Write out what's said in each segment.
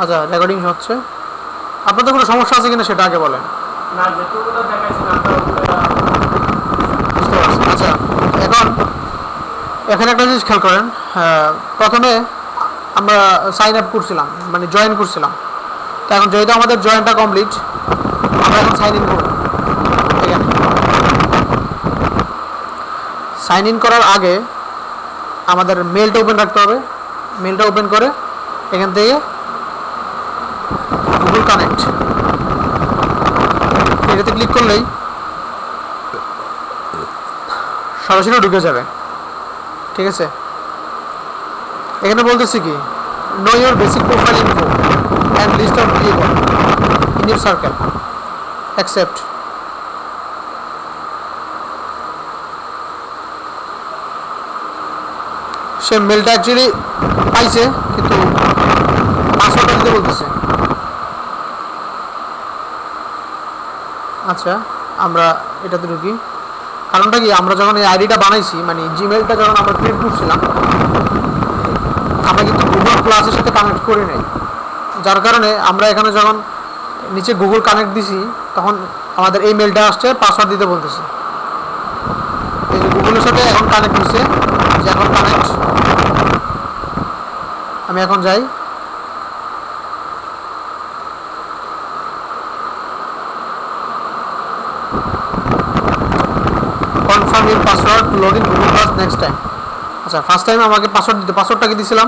আচ্ছা রেকর্ডিং হচ্ছে। আপনাদের কোনো সমস্যা আছে কিনা সেটা আগে বলেন। না যেটুকুটা দেখাইছেন আমরা বুঝতে পারছি। আচ্ছা এখন এখানে একটা জিনিস খেয়াল করেন। প্রথমে আমরা সাইন আপ করছিলাম, মানে জয়েন করছিলাম। তো এখন যেহেতু আমাদের জয়েনটা কমপ্লিট, আমরা এখন সাইন ইন করব। এখানে সাইন ইন করার আগে আমাদের মেলটা ওপেন রাখতে হবে। মেলটা ওপেন করে এখান থেকে গুগল কানেক্ট এটাতে ক্লিক করলেই সরাসরি ঢুকে যাবে। ঠিক আছে, এখানে বলতেছি কি, know your basic profile info and list of people in your circle, accept. সে মেলটা অ্যাকচুয়ালি পাইছে, কিন্তু পাসওয়ার্ডটা দিতে বলতেছে। আচ্ছা আমরা এটাতে ঢুকি। কারণটা কি, আমরা যখন এই আইডিটা বানাইছি, মানে জিমেলটা যখন আমরা ক্রিয়েট করছিলাম, আমরা কিন্তু গুগল প্লাসের সাথে কানেক্ট করি নাই। যার কারণে আমরা এখানে যখন নিচে গুগল কানেক্ট দিছি, তখন আমাদের এই মেলটা আসছে, পাসওয়ার্ড দিতে বলতেছে। এই যে গুগলের সাথে এখন কানেক্ট হচ্ছে, যে এখন কানেক্ট। আমি এখন যাই, confirm your password to log in Google plus next time. আচ্ছা ফার্স্ট টাইম আমাকে পাসওয়ার্ড দিতে, পাসওয়ার্ডটা কি দিয়েছিলাম?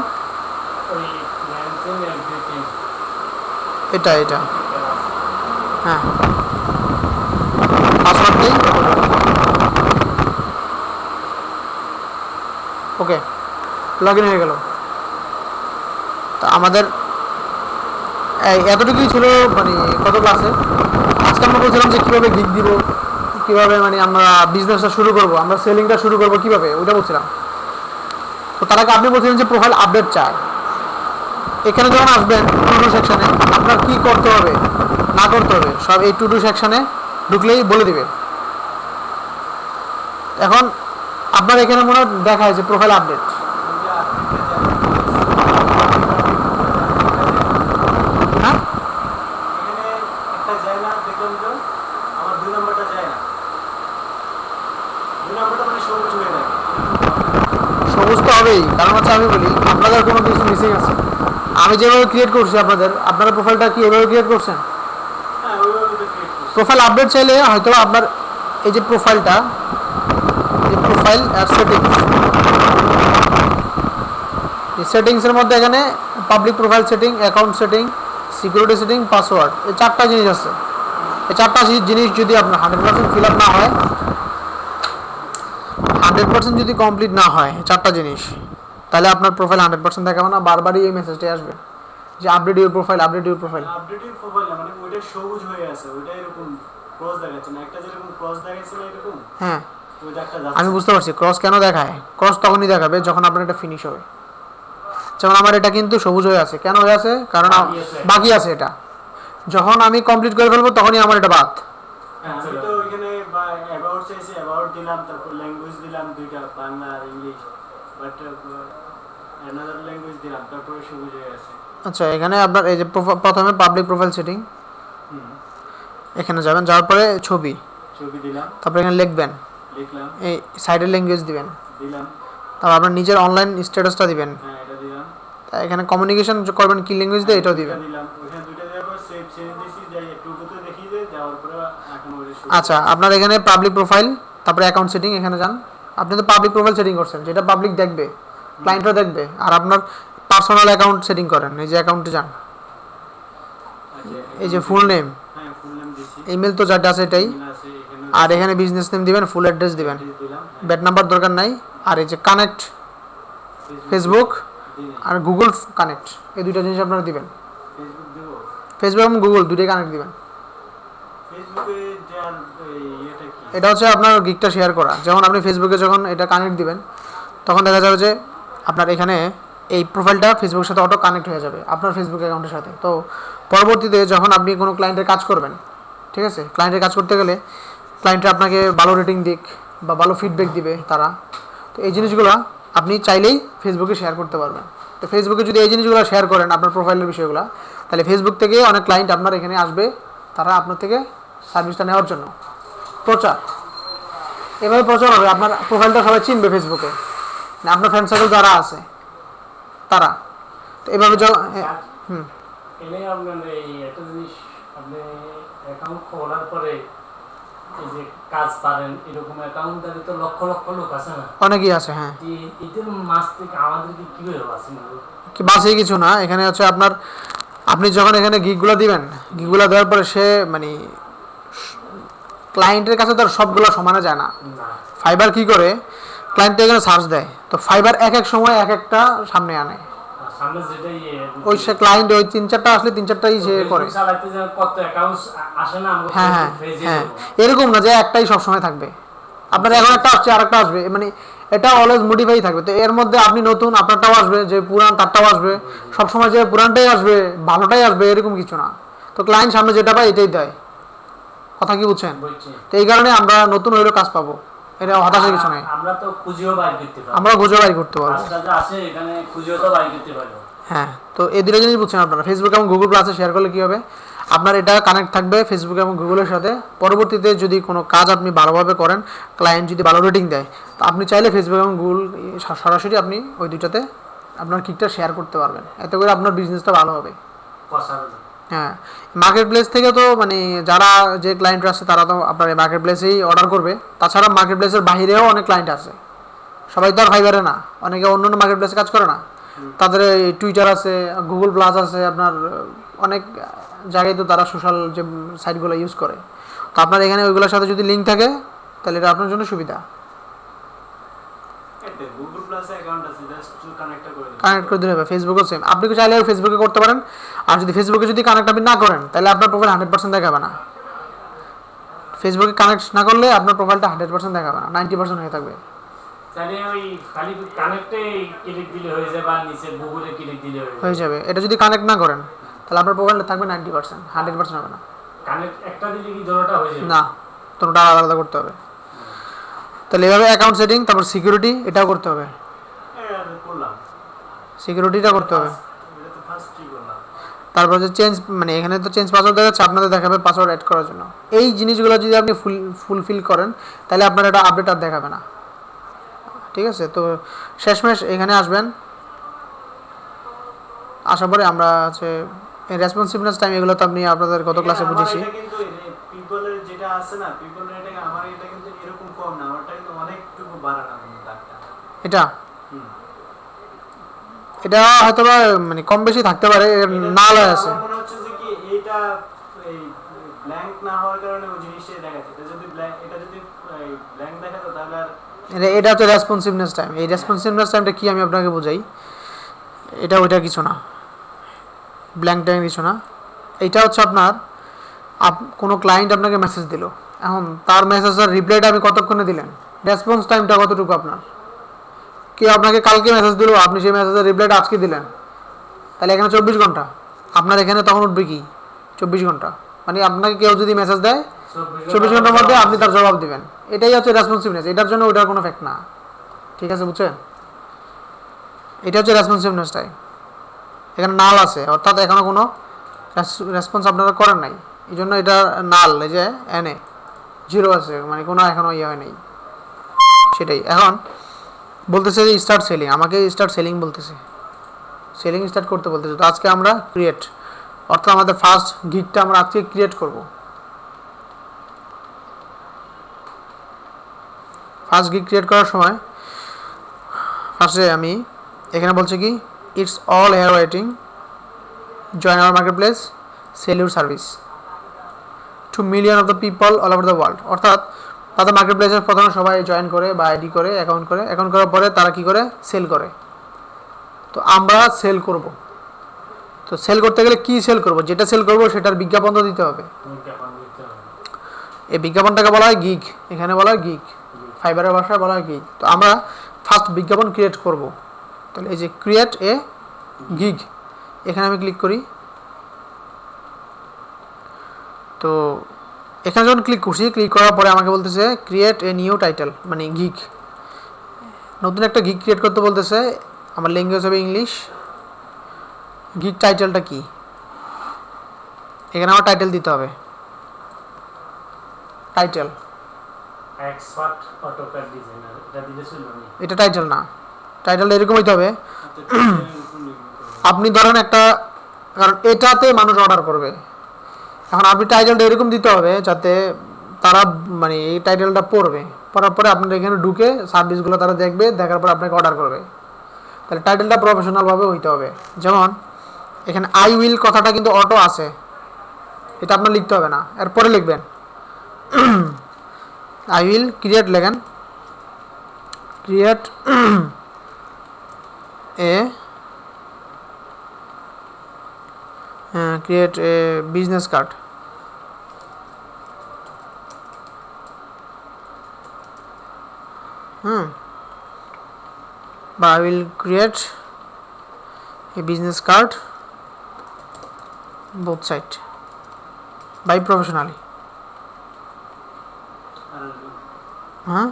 এটা এটা হ্যাঁ, পাসওয়ার্ড দিই। ওকে, লগ ইন হয়ে গেল। তা আমাদের এতটুকুই ছিল, মানে কত ক্লাসে আজকে আমরা বলছিলাম যে কীভাবে গিগ দিব, কীভাবে মানে আমরা বিজনেসটা শুরু করব, আমরা সেলিংটা শুরু করব কীভাবে, ওইটা বলছিলাম। তো তার আগে আপনি বলছিলেন যে প্রোফাইল আপডেট চায়। এখানে যখন আসবেন টু ডু সেকশানে, আপনার কী করতে হবে না করতে হবে সব এই টু ডু সেকশানে ঢুকলেই বলে দিবে। এখন আপনার এখানে মনে হয় দেখায় যে প্রোফাইল আপডেট। হ্যাঁ সবুজ তো হবেই, কারণ হচ্ছে আমি বলি আপনাদের কোনো কিছু মিসিং আছে। আমি যেভাবে ক্রিয়েট করছি আপনারা প্রোফাইলটা কি এভাবে ক্রিয়েট করছেন? প্রোফাইল আপডেট চাইলে হয়তো আপনার এই যে প্রোফাইলটা, এই প্রোফাইল সেটিংস, এই সেটিংসের মধ্যে এখানে public profile setting, account setting, security setting, password, এই চারটা জিনিস আছে। এই চারটা জিনিস যদি আপনার 100% ফিল আপ না হয়, 100% যদি কমপ্লিট না হয় চারটা জিনিস, তাহলে আপনার প্রোফাইল 100% দেখাবে না, বারবারই এই মেসেজটাই আসবে যে update your profile, update your profile. Update your profile মানে ওইটা সবুজ হয়ে আছে, ওইটা এরকম ক্রস দেখাচ্ছে না, একটা যেরকম ক্রস দেখাচ্ছে না এরকম। হ্যাঁ আমি বুঝতে পারছি ক্রস কেন দেখায়। ক্রস তখনই দেখাবে যখন আপনার এটা ফিনিশ হবে। যেমন আমার এটা কিন্তু সবুজ হয়ে আছে, কেন হয়ে আছে? কারণ বাকি আছে। এটা যখন আমি কমপ্লিট করে ফেলবো তখনই আমার এটা বাদ। আমি তো এখানে অ্যাবাউট চাইছি, অ্যাবাউট দিলাম, তারপর ল্যাঙ্গুয়েজ দিলাম দুইটা, বাংলা আর ইংলিশ, বাট অ্যানাদার ল্যাঙ্গুয়েজ দিলাম, তারপরে সবুজ হয়ে আছে। আচ্ছা এখানে আপনার এই যে প্রথমে পাবলিক প্রোফাইল সেটিং, এখানে যাবেন, যাওয়ার পরে ছবি দিলাম, তারপর এখানে লিখবেন, লিখলাম, এই সাইডের ল্যাঙ্গুয়েজ দিবেন, দিলাম, তারপর আপনার নিজের অনলাইন স্ট্যাটাসটা দিবেন। হ্যাঁ এটা দিলাম। এখানে কমিউনিকেশন করবেন কি ল্যাঙ্গুয়েজ দিয়ে, এটাও দিবেন। দিলাম, ওখানে দুইটা দেওয়ার পর সেভ সেভ দিছি, যাই একটু তো দেখিয়ে দেয়, যাওয়ার পরে এখন ওই। আচ্ছা আপনার এখানে পাবলিক প্রোফাইল, তারপরে অ্যাকাউন্ট সেটিং, এখানে যান। আপনি তো পাবলিক প্রোফাইল সেটিং করছেন, যেটা পাবলিক দেখবে, ক্লায়েন্টও দেখবে। আর আপনার পার্সোনাল অ্যাকাউন্ট সেটিং করেন, এই যে অ্যাকাউন্টে যান, এই যে ফুল নেম, হ্যাঁ ফুল নেম দিছি, ইমেল তো যেটা আছে এটাই, আর এখানে বিজনেস নেম দিবেন, ফুল অ্যাড্রেস দিবেন, ব্যাট নাম্বার দরকার নাই। আর এই যে কানেক্ট ফেসবুক আর গুগল কানেক্ট, এই দুইটা জিনিস আপনারা দিবেন। ফেসবুক এবং গুগল দুটোই কানেক্ট দিবেন। এটা হচ্ছে আপনার গিগটা শেয়ার করা। যেমন আপনি ফেসবুকে যখন এটা কানেক্ট দিবেন, তখন দেখা যাবে যে আপনার এখানে এই প্রোফাইলটা ফেসবুকের সাথে অটো কানেক্ট হয়ে যাবে আপনার ফেসবুক অ্যাকাউন্টের সাথে। তো পরবর্তীতে যখন আপনি কোনো ক্লায়েন্টের কাজ করবেন, ঠিক আছে, ক্লায়েন্টের কাজ করতে গেলে ক্লায়েন্টরা আপনাকে ভালো রেটিং দিক বা ভালো ফিডব্যাক দিবে তারা। তো এই জিনিসগুলো আপনি চাইলেই ফেসবুকে শেয়ার করতে পারবেন। তো ফেসবুকে যদি এই জিনিসগুলো শেয়ার করেন আপনার প্রোফাইলের বিষয়গুলো, তাহলে ফেসবুক থেকে অনেক ক্লায়েন্ট আপনার এখানে আসবে, তারা আপনার থেকে সার্ভিসটা নেওয়ার জন্য। প্রচার, এভাবে প্রচার হবে, আপনার প্রোফাইলটা সবাই চিনবে ফেসবুকে, আপনার ফ্রেন্ড সার্কেল যারা আছে তারা। তো এভাবে হুম, এনে আপনার এই একটা জিনিস, আপনি অ্যাকাউন্ট খোলার পরে এই যে কাজ পারেন এরকম অ্যাকাউন্টদারি তো লক্ষ লক্ষ লোক আছে না, অনেকেই আছে। হ্যাঁ, এদের মাছ থেকে আমাদেরকে কিভাবে বাঁচি? কি বাসে কিছু না, এখানে হচ্ছে আপনার, আপনি যখন এখানে গিগগুলো দিবেন, গিগগুলো দেওয়ার পরে সে মানে ক্লায়েন্টের কাছে তো আর সবগুলো সমানে যায় না। ফাইবার কি করে, ক্লায়েন্ট এখানে সার্চ দেয়, তো ফাইবার এক এক সময় এক একটা সামনে আনে, সামনে যেটাই ওই সে ক্লায়েন্ট ওই 3-4টা আসলে 3-4টাই সে করে। চালাতে যে কত অ্যাকাউন্ট আসে না আমাদের হ্যাঁ হ্যাঁ পেজে, হ্যাঁ, এরকম না যে একটাই সব সময় থাকবে, আপনার এখন একটা আসছে আর একটা আসবে, মানে এটা অলওয়েজ মডিফাই থাকবে। তো এর মধ্যে আপনি নতুন, আপনারটাও আসবে, যে পুরান তারটাও আসবে, সব সময় যে পুরানটাই আসবে ভালোটাই আসবে এরকম কিছু না। তো ক্লায়েন্ট সামনে যেটা পায় এটাই দেয়, কথা কি বুঝছেন? তো এই কারণে আমরা নতুন হইলেও কাজ পাবো, এটা হতাশার কিছু নাই। আমরা তো খুঁজেও বাইর করতে পারবো, আমরা খুঁজে বাইর করতে পারবো। কাজটা আছে এখানে খুঁজেও তো বাইর করতে পারবো। হ্যাঁ, তো এই দুটো জিনিস বুঝছেন আপনারা। ফেসবুক এবং গুগল প্লাসে শেয়ার করলে কী হবে, আপনার এটা কানেক্ট থাকবে ফেসবুক এবং গুগলের সাথে। পরবর্তীতে যদি কোনো কাজ আপনি ভালোভাবে করেন, ক্লায়েন্ট যদি ভালো রেটিং দেয়, তো আপনি চাইলে ফেসবুক এবং গুগল সরাসরি আপনি ওই দুইটাতে আপনার কিকটা শেয়ার করতে পারবেন, এতে করে আপনার বিজনেসটা ভালো হবে। হ্যাঁ, মার্কেট প্লেস থেকে তো মানে যারা যে ক্লায়েন্টরা আছে তারা তো আপনার মার্কেট প্লেসেই অর্ডার করবে। তাছাড়া মার্কেট প্লেসের বাইরেও অনেক ক্লায়েন্ট আছে, সবাই তো আর ফাইবারে না, অনেকে অন্য অন্য মার্কেট প্লেসে কাজ করে না, তাদের টুইটার আছে, গুগল প্লাস আছে, আপনার অনেক জায়গায় তো তারা সোশ্যাল যে সাইটগুলো ইউজ করে। তো আপনার এখানে ওইগুলোর সাথে যদি লিঙ্ক থাকে তাহলে এটা আপনার জন্য সুবিধা। গুগল প্লাসে অ্যাকাউন্ট আছে, জাস্ট কানেক্ট করে দিলে হবে। ফেসবুকও সেম, আপনি চাইলে ফেসবুকে করতে পারেন, আর যদি ফেসবুকে যদি কানেক্ট আপনি না করেন তাহলে আপনার প্রোফাইল 100% দেখাবে না। ফেসবুকে কানেক্ট না করলে আপনার প্রোফাইলটা 100% দেখাবে না, 90% হয়ে থাকবে। তাহলে ওই খালি কানেক্টে ক্লিক দিলে হয়ে যাবে, আর নিচে গুগলে ক্লিক দিলে হয়ে যাবে। এটা যদি কানেক্ট না করেন তাহলে আপনার প্রোফাইলটা থাকবে 90%, 100% হবে না। কানেক্ট একটা দিলে কি দুটোটা হয়ে যাবে? না, দুটোটা আলাদা আলাদা করতে হবে। তাহলে এভাবে অ্যাকাউন্ট সেটিং, তারপর সিকিউরিটি এটাও করতে হবে, সিকিউরিটিটা করতে হবে। তারপর যে চেঞ্জ, মানে এখানে তো চেঞ্জ পাসওয়ার্ড দেখাচ্ছে, আপনাদের দেখাবে পাসওয়ার্ড অ্যাড করার জন্য। এই জিনিসগুলো যদি আপনি ফুলফিল করেন তাহলে আপনার এটা আপডেট আর দেখাবে না, ঠিক আছে? তো শেষমেশ এখানে আসবেন, আসার পরে আমরা হচ্ছে রেসপন্সিভনেস টাইম, এগুলো তো আপনি আপনাদের গত ক্লাসে বুঝেছি। কিন্তু পিপলের যেটা আছে না, পিপলের এটা আমার এটা কিন্তু এরকম কম না, আমারটা কিন্তু অনেকটুকু বাড়ানো দাগটা। এটা এটা হয়তো মানে কম বেশি থাকতে পারে, নাল আছে। আমার মনে হচ্ছে যে কি এটা এই ব্ল্যাঙ্ক না হওয়ার কারণে ওই জিনিসটাই দেখাচ্ছে। এটা যদি ব্ল্যাঙ্ক দেখাতো তাহলে আর এটা হচ্ছে রেসপন্সিভনেস টাইম। এই রেসপন্সিভনেস টাইমটা কি আমি আপনাকে বোঝাই, এটা ওইটা কিছু না, ব্ল্যাঙ্ক টাইম কিছু না। এইটা হচ্ছে আপনার কোনো ক্লায়েন্ট আপনাকে মেসেজ দিল, এখন তার মেসেজের রিপ্লাইটা আপনি কতক্ষণে দিলেন, রেসপন্স টাইমটা কতটুকু আপনার। কেউ আপনাকে কালকে মেসেজ দিল, আপনি সেই মেসেজের রিপ্লাইটা আজকে দিলেন, তাহলে এখানে 24 ঘন্টা, আপনার এখানে তখন উঠবে কি 24 ঘন্টা, মানে আপনাকে কেউ যদি মেসেজ দেয় 24 ঘন্টার মধ্যে আপনি তার জবাব দিবেন। এটাই হচ্ছে রেসপন্সিভনেস, এটার জন্য ওইটার কোনো ফ্যাক্ট না, ঠিক আছে? বুঝছেন? এটা হচ্ছে রেসপন্সিভনেস টাইম। এখানে নাল আছে, অর্থাৎ এখনো কোনো রেসপন্স আপনারা করেন নাই, এই জন্য এটা নাল, এই যে এনে 0 আছে, মানে কোনো এখনো ইয়ে হয় নাই, সেটাই। এখন বলতেছে যে স্টার্ট সেলিং, আমাকে স্টার্ট সেলিং বলতেছে, সেলিং স্টার্ট করতে বলতেছে। তো আজকে আমরা ক্রিয়েট, অর্থাৎ আমাদের ফার্স্ট গিগটা আমরা আজকে ক্রিয়েট করব। ফার্স্ট গিগ ক্রিয়েট করার সময় ফার্স্টে আমি এখানে বলছি কি, it's all here waiting, join our market place, sell your service to million of the people all over the world. অর্থাৎ তাদের মার্কেট প্লেসের প্রথমে সবাই জয়েন করে বা আইডি করে, অ্যাকাউন্ট করে, অ্যাকাউন্ট করার পরে তারা কি করে, সেল করে। তো আমরা সেল করব, তো সেল করতে গেলে কি সেল করব, যেটা সেল করব সেটার বিজ্ঞাপন তো দিতে হবে। এই বিজ্ঞাপনটাকে বলা হয় গিগ, এখানে বলা হয় গিগ, ফাইবারের ভাষায় বলা হয় গিগ। তো আমরা ফার্স্ট বিজ্ঞাপন ক্রিয়েট করব, তাহলে এই যে ক্রিয়েট এ গিগ, এখানে আমি ক্লিক করি। তো এখানে যখন ক্লিক করছি, ক্লিক করার পরে আমাকে বলতেছে ক্রিয়েট এ নিউ টাইটেল, মানে গিগ। নতুন একটা গিগ ক্রিয়েট করতে বলতেছে, আমার ল্যাঙ্গুয়েজ হবে ইংলিশ। গিগ টাইটেলটা কি, এখানে আমার টাইটেল দিতে হবে, টাইটেল। এক্সপার্ট অটোক্যাড ডিজাইনার এটা দিলে চলবে না? এটা টাইটেল না, টাইটেলটা এরকম হইতে হবে। আচ্ছা, টাইটেলের উপর নির্ভর করে। আপনি ধরেন একটা, কারণ এটাতে মানুষ অর্ডার করবে, এখন আপনি টাইটেলটা এরকম দিতে হবে যাতে তারা মানে এই টাইটেলটা পড়বে, পড়ার পরে আপনার এখানে ঢুকে সার্ভিসগুলো তারা দেখবে, দেখার পরে আপনাকে অর্ডার করবে। তাহলে টাইটেলটা প্রফেশনালভাবে হইতে হবে। যেমন এখানে আই উইল কথাটা কিন্তু অটো আছে, এটা আপনার লিখতে হবে না, এরপরে লিখবেন আই উইল ক্রিয়েট, লেখেন create a create a business card, but I will create a business card both side by professionally. আর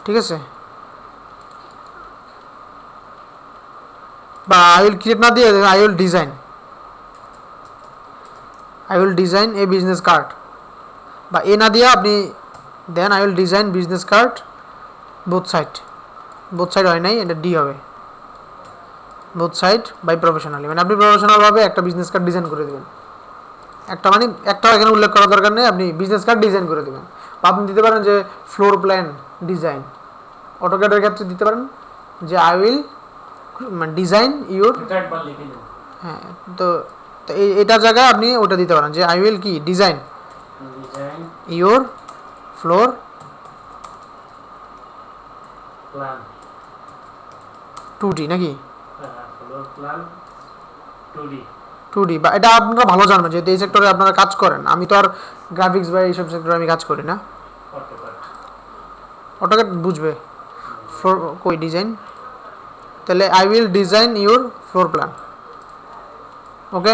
ঠিক আছে, বা আই উইল ক্রিয়েট না দিয়ে I will design a business card, বা এ না দিয়ে আপনি দেন I will design business card both side হয় নাই, এটা ডি হবে, বোথ সাইড বাই প্রফেশনালি, মানে আপনি প্রফেশনালভাবে একটা বিজনেস কার্ড ডিজাইন করে দেবেন। একটা মানে একটা এখানে উল্লেখ করার দরকার নেই, আপনি বিজনেস কার্ড ডিজাইন করে দেবেন। বা আপনি দিতে পারেন যে ফ্লোর প্ল্যান ডিজাইন, অটোক্যাডের ক্ষেত্রে দিতে পারেন যে আই উইল ডিজাইন ইউর, এটা একবার লিখে দিন। হ্যাঁ, তো এটার জায়গায় আপনি ওটা দিতে পারেন যে আই উইল কি design your floor plan 2D নাকি ফ্লোর প্ল্যান 2D 2D, বা এটা আপনারা ভালো জানবেন যেহেতু এই সেক্টরে আপনারা কাজ করেন। আমি তো আর গ্রাফিক্স বা এইসব সেক্টরে আমি কাজ করি না। অটোক্যাড অটোক্যাড বুঝবে ফ্লোর কই ডিজাইন, তাহলে I will design your floor plan, okay,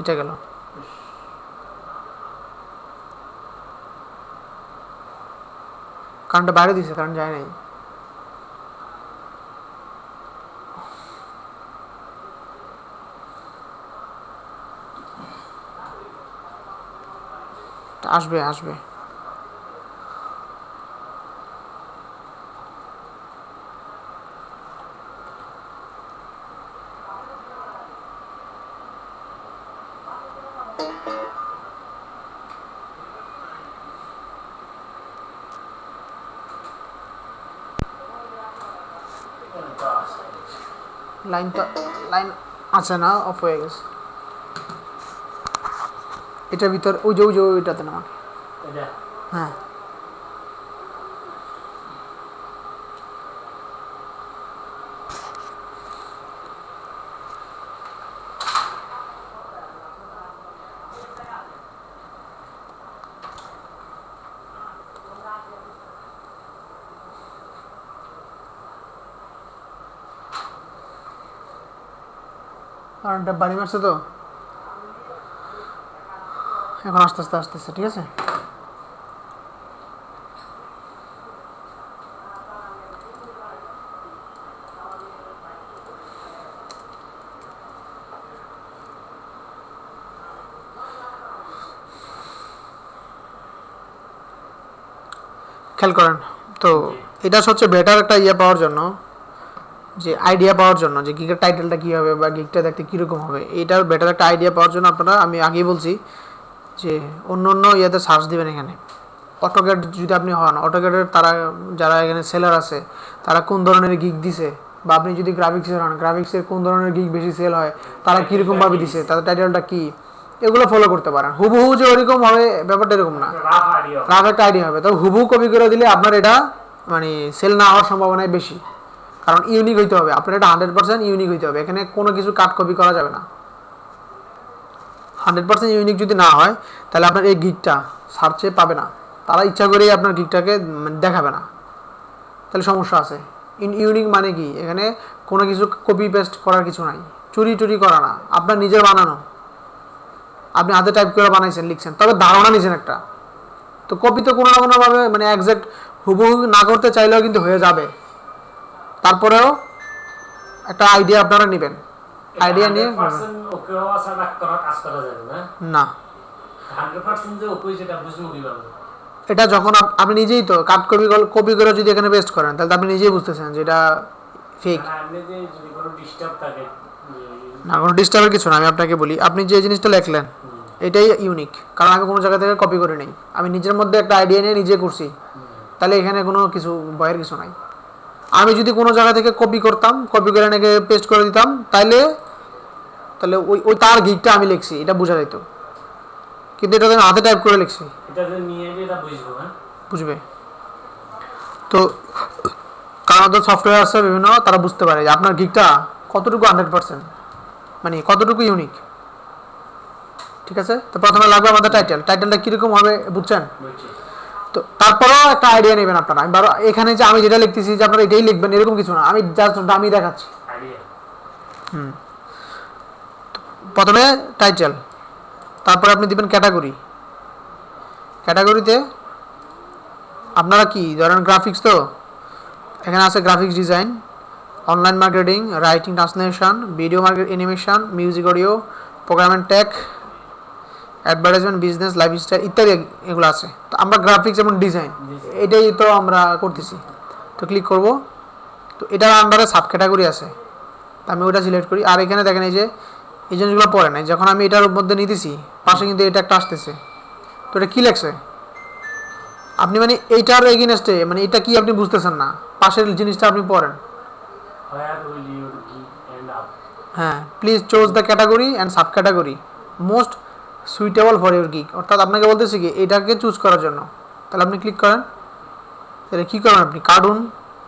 এটা গেল। কারেন্টটা বাইরে দিছে, কারেন্ট যায় নাই। আসবে লাইন আছে না, অফ হয়ে গেছে। এটার ভিতর ওই যে ওইটাতে না, এটা হ্যাঁ কারেন্টটা বাড়ি মারছে তো, এখন আস্তে আস্তে ঠিক আছে। খেয়াল করেন তো, এটা হচ্ছে বেটার একটা ইয়ে পাওয়ার জন্য, যে আইডিয়া পাওয়ার জন্য যে গিগের টাইটেলটা কী হবে বা গিগটা দেখতে কীরকম হবে, এটার বেটার একটা আইডিয়া পাওয়ার জন্য আপনারা, আমি আগেই বলছি যে অন্য ইয়েতে সার্চ দিবেন। এখানে অটোক্যাড যদি আপনি হন, অটোক্যাডের তারা যারা এখানে সেলার আছে তারা কোন ধরনের গিগ দিছে, বা আপনি যদি গ্রাফিক্সের হন, গ্রাফিক্সের কোন ধরনের গিগ বেশি সেল হয়, তারা কীরকমভাবে দিছে, তাদের টাইটেলটা কী, এগুলো ফলো করতে পারেন। হুবহু যে ওরকম হবে ব্যাপারটা এরকম না, রাফ একটা আইডিয়া হবে। তবে হুবহু কপি করে দিলে আপনার এটা মানে সেল না হওয়ার সম্ভাবনাই বেশি, কারণ ইউনিক হইতে হবে, আপনার এটা 100% ইউনিক হইতে হবে। এখানে কোনো কিছু কাট কপি করা যাবে না। 100% ইউনিক যদি না হয় তাহলে আপনার এই গিগটা সার্চে পাবে না, তারা ইচ্ছা করেই আপনার গিগটাকে দেখাবে না, তাহলে সমস্যা আছে। ইউনিক মানে কি, এখানে কোনো কিছু কপি পেস্ট করার কিছু নাই, চুরি করা না, আপনার নিজের বানানো, আপনি হাতে টাইপ করে বানাইছেন, লিখছেন, তবে ধারণা নিয়েছেন একটা, তো কপি তো কোনো না কোনোভাবে মানে একজ্যাক্ট হুবহু না করতে চাইলেও কিন্তু হয়ে যাবে। তারপরেও একটা আইডিয়া আপনারা নেবেন, আইডিয়া নিয়ে করবেন। 100% ওকে হওয়া ছাড়া কাজ করা যাবে না। না 100% যে ওকে সেটা বুঝবো কিভাবে? এটা যখন আপনি নিজেই তো কাট কপি করে যদি এখানে পেস্ট করেন তাহলে তো আপনি নিজেই বুঝতেছেন যে এটা ফেক। মানে আপনি যে যদি কোনো ডিস্টার্ব থাকে না কোনো ডিস্টার্বের কিছু না। আমি আপনাকে বলি, আপনি যে জিনিসটা লিখলেন এটাই ইউনিক, কারণ আমি কোনো জায়গা থেকে কপি করে নেই, আমি নিজের মধ্যে একটা আইডিয়া নিয়ে নিজে করছি। তাহলে এখানে কোনো কিছু ভয়ের কিছু নাই। আমি যদি কোনো জায়গা থেকে কপি করতাম, কপি করে নাকি পেস্ট করে দিতাম, তাহলে তাহলে ওই ওই তার গিকটা আমি লিখছি এটা বোঝা যেত, কিন্তু এটা তো আমি হাতে টাইপ করে লিখছি, এটা যে নিয়ে এটা বুঝবো। হ্যাঁ বুঝবে তো। কারণ তো সফটওয়্যার আছে বিভিন্ন, তারা বুঝতে পারে যে আপনার গিকটা কতটুকু 100%, মানে কতটুকু ইউনিক। ঠিক আছে, তো প্রথমে লাগবে আমাদের টাইটেলটা কীরকম হবে বুঝছেন? বুঝছি। তো তারপরেও একটা আইডিয়া নেবেন আপনারা। আমি বারো এখানে যে আমি যেটা লিখতেছি যে আপনারা এটাই লিখবেন এরকম কিছু না, আমি জাস্ট আমি দেখাচ্ছি। আইডিয়া প্রথমে টাইটেল, তারপরে আপনি দিবেন ক্যাটাগরি। ক্যাটাগরিতে আপনারা কি ধরেন গ্রাফিক্স, তো এখানে আছে graphics design, online marketing, writing translation, video market, animation, music, audio, program and tech, advertisement, business, lifestyle ইত্যাদি এগুলো আছে। তো আমরা গ্রাফিক্স এবং ডিজাইন এটাই তো আমরা করতেছি। তো ক্লিক করব, তো এটার আন্ডারে সাব ক্যাটাগরি আছে, তো আমি ওটা সিলেক্ট করি। আর এখানে দেখেন এই যে এই জিনিসগুলো পড়ে নাই, যখন আমি এটার মধ্যে নিতেছি পাশে কিন্তু এটা একটা আসতেছে। তো এটা কী লেখছে আপনি মানে এইটার এগেইনস্টে, মানে এটা কি আপনি বুঝতেছেন না, পাশের জিনিসটা আপনি পড়েন। Where will your geek end up? হ্যাঁ, please choose the category and sub category most suitable for your gig. অর্থাৎ আপনাকে বলতেছি কি এটাকে চুজ করার জন্য। তাহলে আপনি ক্লিক করেন, তাহলে কী করেন আপনি cartoon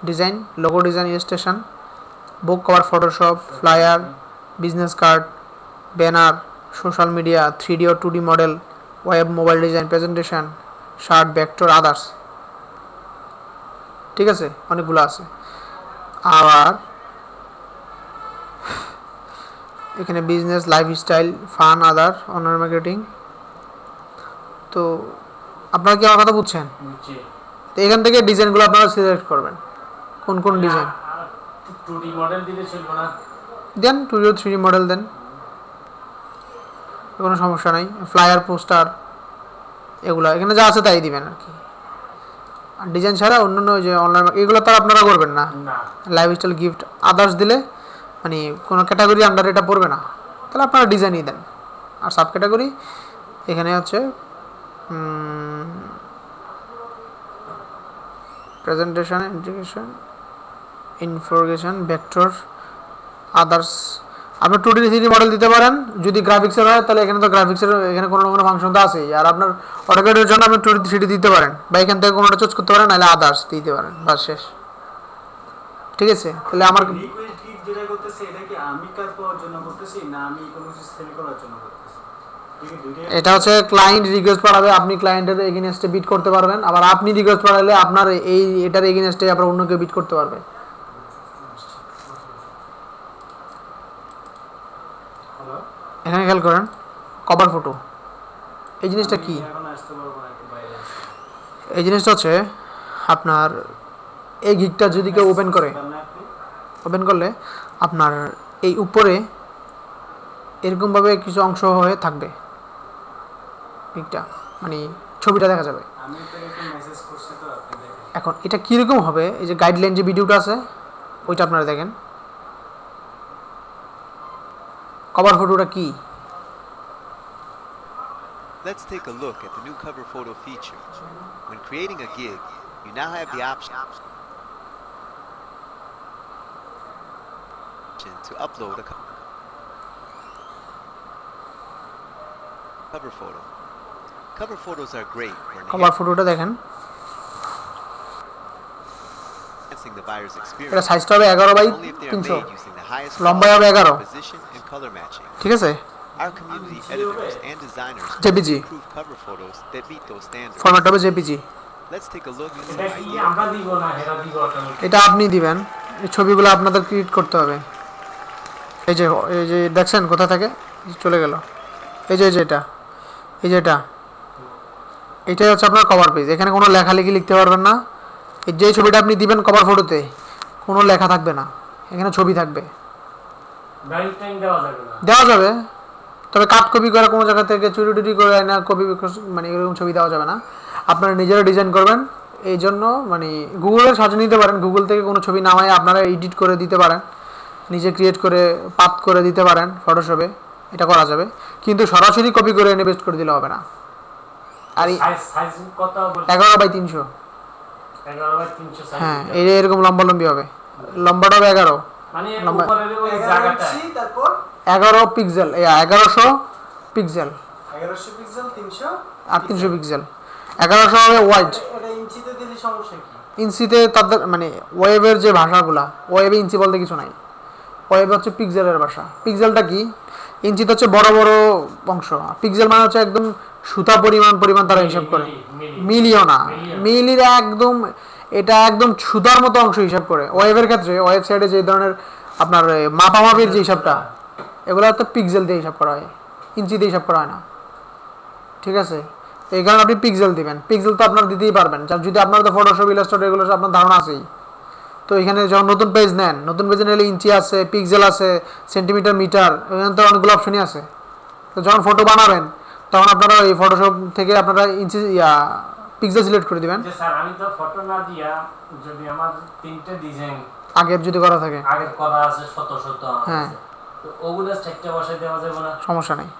design, logo design, illustration, বুক cover, Photoshop, flyer, business card, banner, social media, 3D ও 2D model, web, mobile design, presentation, shirt, vector, others. ঠিক আছে, অনেকগুলো আছে। আবার এখানে বিজনেস, লাইফস্টাইল, ফান, আদার, অনলাইন মার্কেটিং। তো আপনারা কি আমার কথা বুঝছেন? বুঝছি। তো এখান থেকে ডিজাইনগুলো আপনারা সিলেক্ট করবেন, কোন কোন ডিজাইন 2D মডেল দিলে চলবে না? দেন 2D 3D মডেল দেন, কোনো সমস্যা নাই। ফ্লায়ার, পোস্টার, এগুলো এখানে যা আছে তাই দিবেন আর কি। আর ডিজাইন ছাড়া অন্যান্য যে অনলাইন এগুলো তো আর আপনারা করবেন না। না। লাইফস্টাইল, গিফট, আদার্স দিলে মানে কোনো ক্যাটাগরি আন্ডার এটা পড়বে না, তাহলে আপনারা ডিজাইনই দেন। আর সাব ক্যাটাগরি এখানে হচ্ছে presentation, integration, information, vector, others. আপনি 2D 3D মডেল দিতে পারেন। যদি গ্রাফিক্সের হয় তাহলে এখানে তো গ্রাফিক্সের এখানে কোনো না কোনো ফাংশন তো আছেই। আর আপনার অটোক্যাডের জন্য আপনি 2D 3D দিতে পারেন, বা এখান থেকে কোনোটা চুজ করতে পারেন, নাহলে আদার্স দিতে পারেন, বাস শেষ। ঠিক আছে, তাহলে আমার রিকোয়েস্ট গিগ যেটা করতেছে এটা কি আমি কাজ পাওয়ার জন্য করতেছি না আমি কোনো কিছু সেল করার জন্য করতেছি? ঠিক আছে, দুইটাই এটা হচ্ছে ক্লায়েন্ট রিকোয়েস্ট পাঠাবে, আপনি ক্লায়েন্টের এগেইনস্টে বিট করতে পারবেন। আবার আপনি রিকোয়েস্ট পাঠালে আপনার এই এটার এগেইনস্টে আবার অন্য কেউ বিট করতে পারবে। হ্যালো? এখানে খেয়াল করেন কভার ফটো, এই জিনিসটা কি? আমি এখন আসতে পারবো না, একটু বাইরে আছি। এই জিনিসটা হচ্ছে আপনার এই গিগটা যদি কেউ ওপেন করে, পারলে আপনি ওপেন করলে আপনার এই উপরে এরকমভাবে কিছু অংশ হয়ে থাকবে, গিগটা মানে ছবিটা দেখা যাবে। আমি তো একটু মেসেজ করছি তো আপনি দেখেন। এখন এটা কীরকম হবে, এই যে গাইডলাইন যে ভিডিওটা আছে ওইটা আপনারা দেখেন। কভার ফটোটা কি? Let's take a look at the new cover photo feature. When creating a gig, you now have the option to upload a cover photo. Cover photos are great for cover ফটোটা দেখেন, enhancing the buyer's এটা experience, সাইজটা হবে 11 by only if they are 300, made using the highest লম্বাই হবে 11, position and color matching. ঠিক আছে? Our community editors and designers JPG approve cover photos that meet those standards. Format হবে JPG. Let's take a look at some এটা কি ideas. আমরা দিব না হেরা দিব অটোমেটিক? এটা আপনি দিবেন, এই ছবিগুলো আপনাদের ক্রিয়েট করতে হবে। এই যে দেখছেন কোথা থেকে চলে গেল, এই যে এটা, এই যে এটা এটাই হচ্ছে আপনার কভার পেজ। এখানে কোনো লেখালেখি লিখতে পারবেন না। এই যে ছবিটা আপনি দিবেন কভার ফটোতে কোনো লেখা থাকবে না, এখানে ছবি থাকবে। ব্যাংক টাইম দেওয়া যাবে না? দেওয়া যাবে, তবে কাট কপি করে কোনো জায়গা থেকে চুরি টুরি করে না কপি মানে এরকম ছবি দেওয়া যাবে না। আপনারা নিজেরা ডিজাইন করবেন। এই জন্য মানে গুগলে সার্চ নিতে পারেন, গুগল থেকে কোনো ছবি নামায় আপনারা এডিট করে দিতে পারেন, নিজে ক্রিয়েট করে পাথ করে দিতে পারেন ফটোশপে, এটা করা যাবে। কিন্তু সরাসরি কপি করে এনে পেস্ট করে দিলে হবে না। আর সাইজ কত বলছেন? 11/300। 11/300 সাইজ। হ্যাঁ, এই এরকম লম্বালম্বি হবে, লম্বাটা হবে 11, মানে লম্বা উপরের ওই 11 জায়গাটা ইঞ্চি, তারপর 11 পিক্সেল, 1100 পিক্সেল 1100 পিক্সেল 300 আর 300 পিক্সেল। 1100 হবে ওয়াইড। এটা ইঞ্চিতে দিলে সমস্যা কি? ইঞ্চিতে তাদের মানে ওয়েবের যে ভাষাগুলা, ওয়েবে ইঞ্চি বলতে কিছু নাই, ওয়েব হচ্ছে পিক্সেলের ভাষা। পিক্সেলটা কি? ইঞ্চিতে হচ্ছে বড় বড় অংশ, পিক্সেল মানে হচ্ছে একদম সুতা পরিমাণ তারা হিসাব করে। মিলিও না, মিলির একদম এটা একদম সুতার মতো অংশ হিসাব করে। ওয়েবের ক্ষেত্রে ওয়েবসাইটে যে ধরনের আপনার মাপামাপির যে হিসাবটা, এগুলো তো পিক্সেল দিয়ে হিসাব করা হয়, ইঞ্চি দিয়ে হিসাব করা হয় না। ঠিক আছে, এই কারণে আপনি পিক্সেল দিবেন। পিক্সেল তো আপনারা দিতেই পারবেন যদি আপনার তো ফটোশপ ইলাস্ট্রেটর এগুলো আপনার ধারণা আছেই। তো এখানে যখন নতুন পেজ নেন, নতুন পেজে নিলে ইঞ্চি আছে, পিক্সেল আছে, সেন্টিমিটার, মিটার, এখানে তো অনেকগুলো অপশনই আছে। তো যখন ফটো বানাবেন তখন আপনারা এই ফটোশপ থেকে আপনারা ইঞ্চি পিক্সেল সিলেক্ট করে দিবেন। যে স্যার আমি তো ফটো না দিয়া যদি আমার তিনটে ডিজাইন আগের যদি করা থাকে, আগের করা আছে শত হ্যাঁ, তো ওগুলো স্ট্রাকচার বসাই দেওয়া যাবে না? সমস্যা নেই,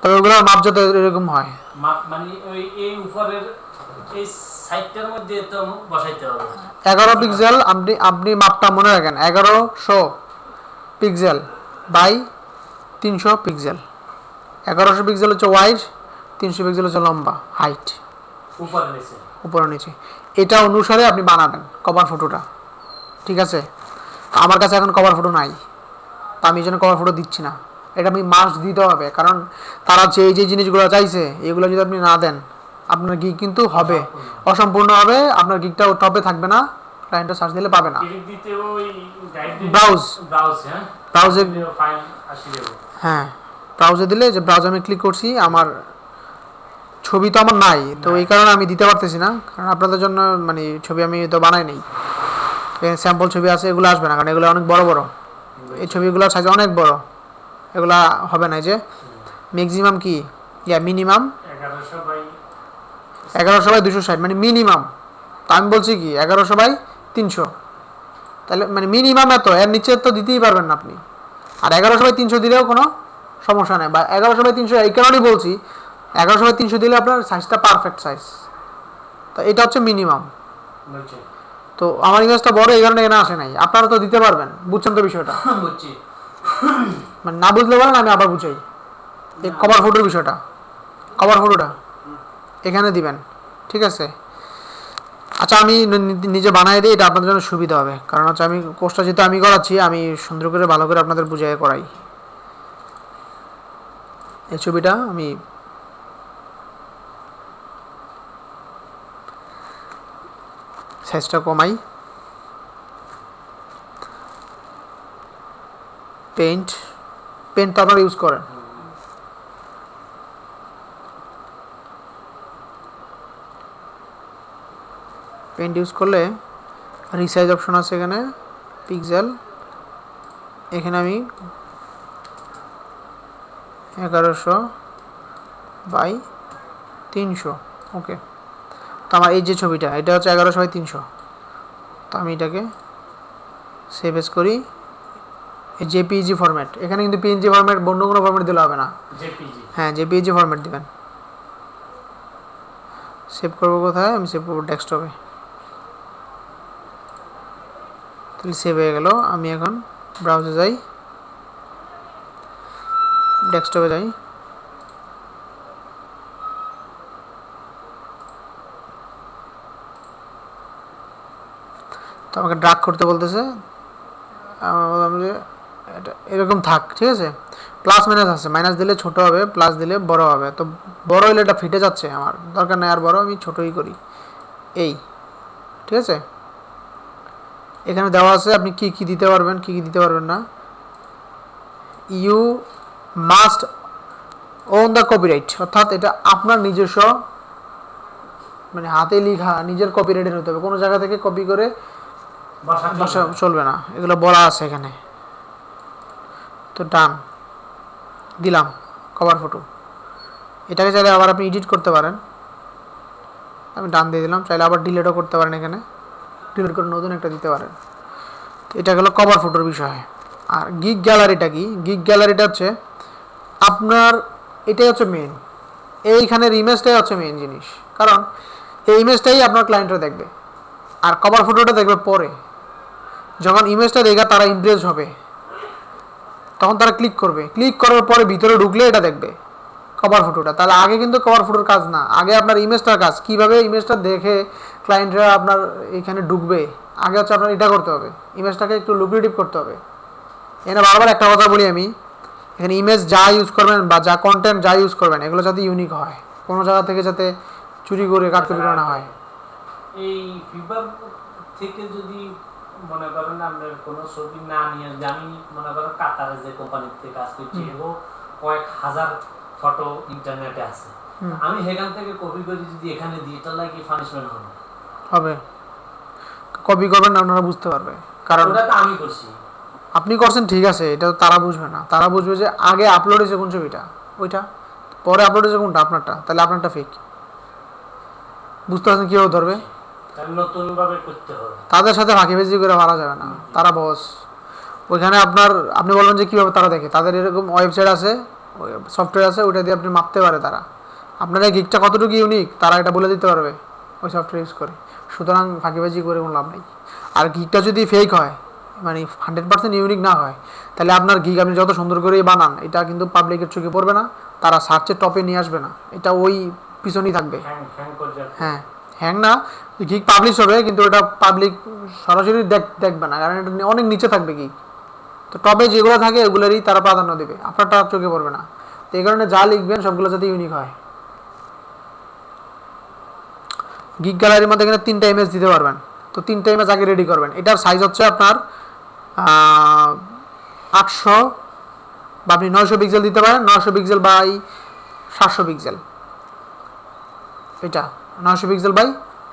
তবে ওগুলোর মাপ যাতে এরকম হয়। মাপ মানে ওই এই উপরের এই সাইডটার মধ্যে তো বসাইতে হবে। 11 পিক্সেল আপনি মাপটা মনে রাখেন, 1100 পিক্সেল বাই 300 পিক্সেল। 1100 পিক্সেল হচ্ছে ওয়াইড, 300 পিক্সেল হচ্ছে লম্বা, হাইট, উপরে নিচে উপরে নিচে। এটা অনুসারে আপনি বানাবেন কভার ফটোটা। ঠিক আছে, আমার কাছে এখন কভার ফটো নাই, তা আমি এই জন্য কভার ফটো দিচ্ছি না। এটা আপনি মাস্ট দিতে হবে, কারণ তারা যে জিনিসগুলো চাইছে এগুলো যদি আপনি না দেন আপনার গিগ কিন্তু হবে অসম্পূর্ণ হবে, আপনার গিগটা টপে থাকবে না, ক্লায়েন্টটা সার্চ দিলে পাবে না। ক্লিক দিতে ওই গাইড ব্রাউজ হ্যাঁ, ব্রাউজে, ফাইল আসি দেব। হ্যাঁ ব্রাউজে দিলে, যে ব্রাউজে আমি ক্লিক করছি, আমার ছবি তো আমার নাই, তো এই কারণে আমি দিতে পারতেছি না, কারণ আপনাদের জন্য মানে ছবি আমি তো বানাই নেই, স্যাম্পল ছবি আছে, এগুলো আসবে না, কারণ এগুলো অনেক বড় বড়, এই ছবিগুলোর সাইজ অনেক বড়, এগুলা হবে না। যে ম্যাক্সিমাম কি মিনিমাম 1100/260 মানে মিনিমাম। তো আমি বলছি কি 1100/300, তাহলে মানে মিনিমাম এত, এর নিচে তো দিতেই পারবেন না আপনি। আর 1100/300 দিলেও কোনো সমস্যা নেই, বা 1100/300 এই কারণেই বলছি, 1100/300 দিলে আপনার সাইজটা পারফেক্ট সাইজ। তো এটা হচ্ছে মিনিমাম। তো আমার ইমেজটা বড়, এই কারণে এখানে আসে নাই, আপনারা তো দিতে পারবেন, বুঝছেন তো বিষয়টা? বুঝছি। মানে না বুঝলে বলেন, আমি আবার বুঝাই। এই কভার ফটোর বিষয়টা, কভার ফটোটা এখানে দিবেন। ঠিক আছে, আচ্ছা আমি নিজে বানাই দিই, এটা আপনাদের জন্য সুবিধা হবে, কারণ হচ্ছে আমি কোর্সটা যেহেতু আমি করাচ্ছি, আমি সুন্দর করে ভালো করে আপনাদের বুঝিয়ে করাই। এই ছবিটা আমি সাইজটা কমাই, পেন্ট তো আপনারা ইউজ করেন, পেন্ট ইউজ করলে রিসাইজ অপশন আছে এখানে, পিক্সেল, এখানে আমি 1100/300, ওকে। তো আমার এই যে ছবিটা, এটা হচ্ছে 1100/300, তো আমি এটাকে সেভ এস করি, এই জেপিইজি ফরম্যাট, এখানে কিন্তু পিএনজি ফরম্যাট, অন্য কোনো ফরম্যাট দিলে হবে না, জেপিজি, হ্যাঁ জেপিইজি ফরম্যাট দিবেন। সেভ করবো কোথায়? আমি সেভ করবো ডেস্কটপে, তাহলে সেভ হয়ে গেল। আমি এখন ব্রাউজে যাই, ডেস্কটপে যাই, তো আমাকে ড্রাগ করতে বলতেছে, বললাম যে এটা এরকম থাক, ঠিক আছে। প্লাস মাইনাস আছে, মাইনাস দিলে ছোট হবে, প্লাস দিলে বড় হবে, তো বড় হলে এটা ফিটে যাচ্ছে, আমার দরকার নেই আর বড়, আমি ছোটই করি, এই ঠিক আছে। এখানে দেওয়া আছে আপনি কি কি দিতে পারবেন, কি কি দিতে পারবেন না। You must own the copyright, অর্থাৎ এটা আপনার নিজস্ব মানে হাতে লেখা নিজের কপিরাইটের হতে হবে, কোনো জায়গা থেকে কপি করে বসা চলবে না, এগুলো বলা আছে এখানে। তো ডান দিলাম কভার ফটো। এটাকে চাইলে আবার আপনি এডিট করতে পারেন, আমি ডান দিয়ে দিলাম, চাইলে আবার ডিলিটও করতে পারেন, এখানে ডিলিট করে নতুন একটা দিতে পারেন। এটা গেল কভার ফটোর বিষয়। আর গিগ গ্যালারিটা কি? গিগ গ্যালারিটা হচ্ছে আপনার, এটাই হচ্ছে মেন, এইখানের ইমেজটাই হচ্ছে মেন জিনিস, কারণ এই ইমেজটাই আপনার ক্লায়েন্টরা দেখবে, আর কভার ফটোটা দেখবে পরে। যখন ইমেজটা দেখে তারা ইমপ্রেস হবে, তখন তারা ক্লিক করবে, ক্লিক করার পরে ভিতরে ঢুকলে এটা দেখবে কভার ফটোটা। তাহলে আগে কিন্তু কভার ফটোর কাজ না, আগে আপনার ইমেজটার কাজ, কিভাবে ইমেজটা দেখে ক্লায়েন্টরা আপনার এখানে ঢুকবে, আগে হচ্ছে আপনার এটা করতে হবে, ইমেজটাকে একটু লুক্রেটিভ করতে হবে। এখানে বারবার একটা কথা বলি আমি, এখানে ইমেজ যা ইউজ করবেন বা যা কন্টেন্ট যা ইউজ করবেন, এগুলো যাতে ইউনিক হয়, কোনো জায়গা থেকে যাতে চুরি করে কারচুপি করা না হয়। এই ফিভার থেকে যদি মনে করেন আপনার কোনো ছবি না নিয়ে, আমি মনে করেন কাতারে যে কোম্পানিতে কাজ করছি, এবং কয়েক হাজার ফটো ইন্টারনেটে আছে, আমি সেখান থেকে কপি করে যদি এখানে দিই, এটা লাগে পানিশমেন্ট হবে? হবে, কপি করবেন না, আপনারা বুঝতে পারবে, কারণ ওটা তো আমি করছি। আপনি করছেন ঠিক আছে, এটা তো তারা বুঝবে না, তারা বুঝবে যে আগে আপলোড হয়েছে কোন ছবিটা ওইটা, পরে আপলোড হয়েছে কোনটা আপনারটা, তাহলে আপনারটা ফেক। বুঝতে পারছেন কীভাবে ধরবে? নতুন ভাবে করতে হবে, তাদের সাথে ফাঁকিবাজি করে মারা যাবে না, তারা বস। ওইখানে আপনার, আপনি বলবেন যে কীভাবে তারা দেখে, তাদের এরকম ওয়েবসাইট আছে, সফটওয়্যার আছে, ওইটা দিয়ে আপনি মাপতে পারে তারা আপনার এই গিকটা কতটুকু ইউনিক, তারা এটা বলে দিতে পারবে ওই সফটওয়্যার ইউজ করে। সুতরাং ফাঁকিবাজি করে কোনো লাভ নেই। আর গিকটা যদি ফেক হয়, মানে 100% ইউনিক না হয়, তাহলে আপনার গিগ আপনি যত সুন্দর করেই বানান, এটা কিন্তু পাবলিকের চোখে পড়বে না, তারা সার্চের টপে নিয়ে আসবে না, এটা ওই পিছনেই থাকবে। হ্যাঁ, হ্যাং না, গিগ পাবলিশ হবে কিন্তু এটা পাবলিক সরাসরি দেখবে না, কারণ এটা অনেক নিচে থাকবে গিগ। তো টপে যেগুলো থাকে ওগুলোরই তারা প্রাধান্য দেবে, আপনারটা চোখে পড়বে না। তো এই কারণে যা লিখবেন সবগুলো যাতে ইউনিক হয়। গিগ গ্যালারির মধ্যে এখানে 3টা ইমেজ দিতে পারবেন, তো 3টা ইমেজ আগে রেডি করবেন। এটার সাইজ হচ্ছে আপনার 800 বা আপনি 900 পিক্সেল দিতে পারেন, 900 পিক্সেল বাই 700 পিক্সেল, এটা 900 পিক্সেল বাই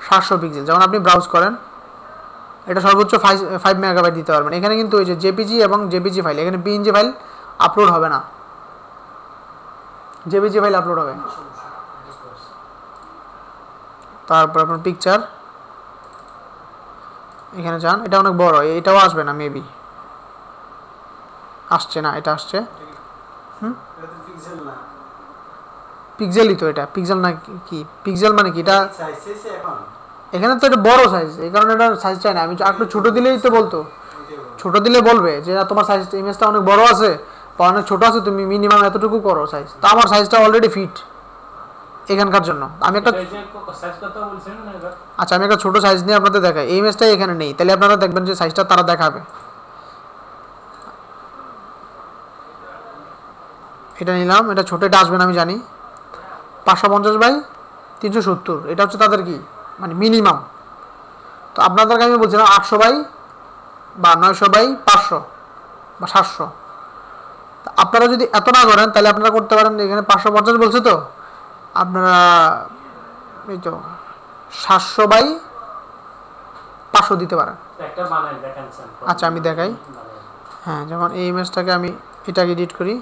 700 পিক্সেল। যখন আপনি ব্রাউজ করেন, এটা সর্বোচ্চ 5 মেগাবাইট দিতে পারবেন। এখানে কিন্তু ওই যে জেপিজি এবং জেপিজি ফাইল, এখানে পিএনজি ফাইল আপলোড হবে না, জেপিজি ফাইল আপলোড হবে। তারপর আপনার পিকচার এখানে যান, এটা অনেক বড়, এটাও আসবে না, মেবি আসছে না, এটা আসছে। পিক্সেলই তো, এটা পিক্সেল না কি? পিক্সেল মানে কি? এটা এখানে তো এটা বড় সাইজ, এই কারণে এটা সাইজ চাই না। আমি একটু ছোট দিলেই তো বলতো, ছোট দিলে বলবে যে তোমার সাইজ ইমেজটা অনেক বড় আছে বা অনেক ছোট আছে, তুমি মিনিমাম এতটুকু করো সাইজ। তো আমার সাইজটা অলরেডি ফিট এখানকার জন্য। আমি একটা আচ্ছা, আমি একটা ছোট সাইজ নিয়ে আপনাদের দেখাই, এই ইমেজটাই এখানে নেই, তাহলে আপনারা দেখবেন যে সাইজটা তারা দেখাবে। এটা নিলাম, এটা ছোট, এটা আসবে না আমি জানি। 550 বাই 370, এটা হচ্ছে তাদের কি মানে মিনিমাম। তো আপনাদেরকে আমি বলছিলাম 800 বাই বা 900 বাই 500 বা 700। আপনারা যদি এত না করেন, তাহলে আপনারা করতে পারেন, এখানে 550 বলছে, তো আপনারা এই তো 700 বাই 500 দিতে পারেন। আচ্ছা, আমি দেখাই। হ্যাঁ, যেমন এই ইমেজটাকে আমি এটাকে এডিট করি,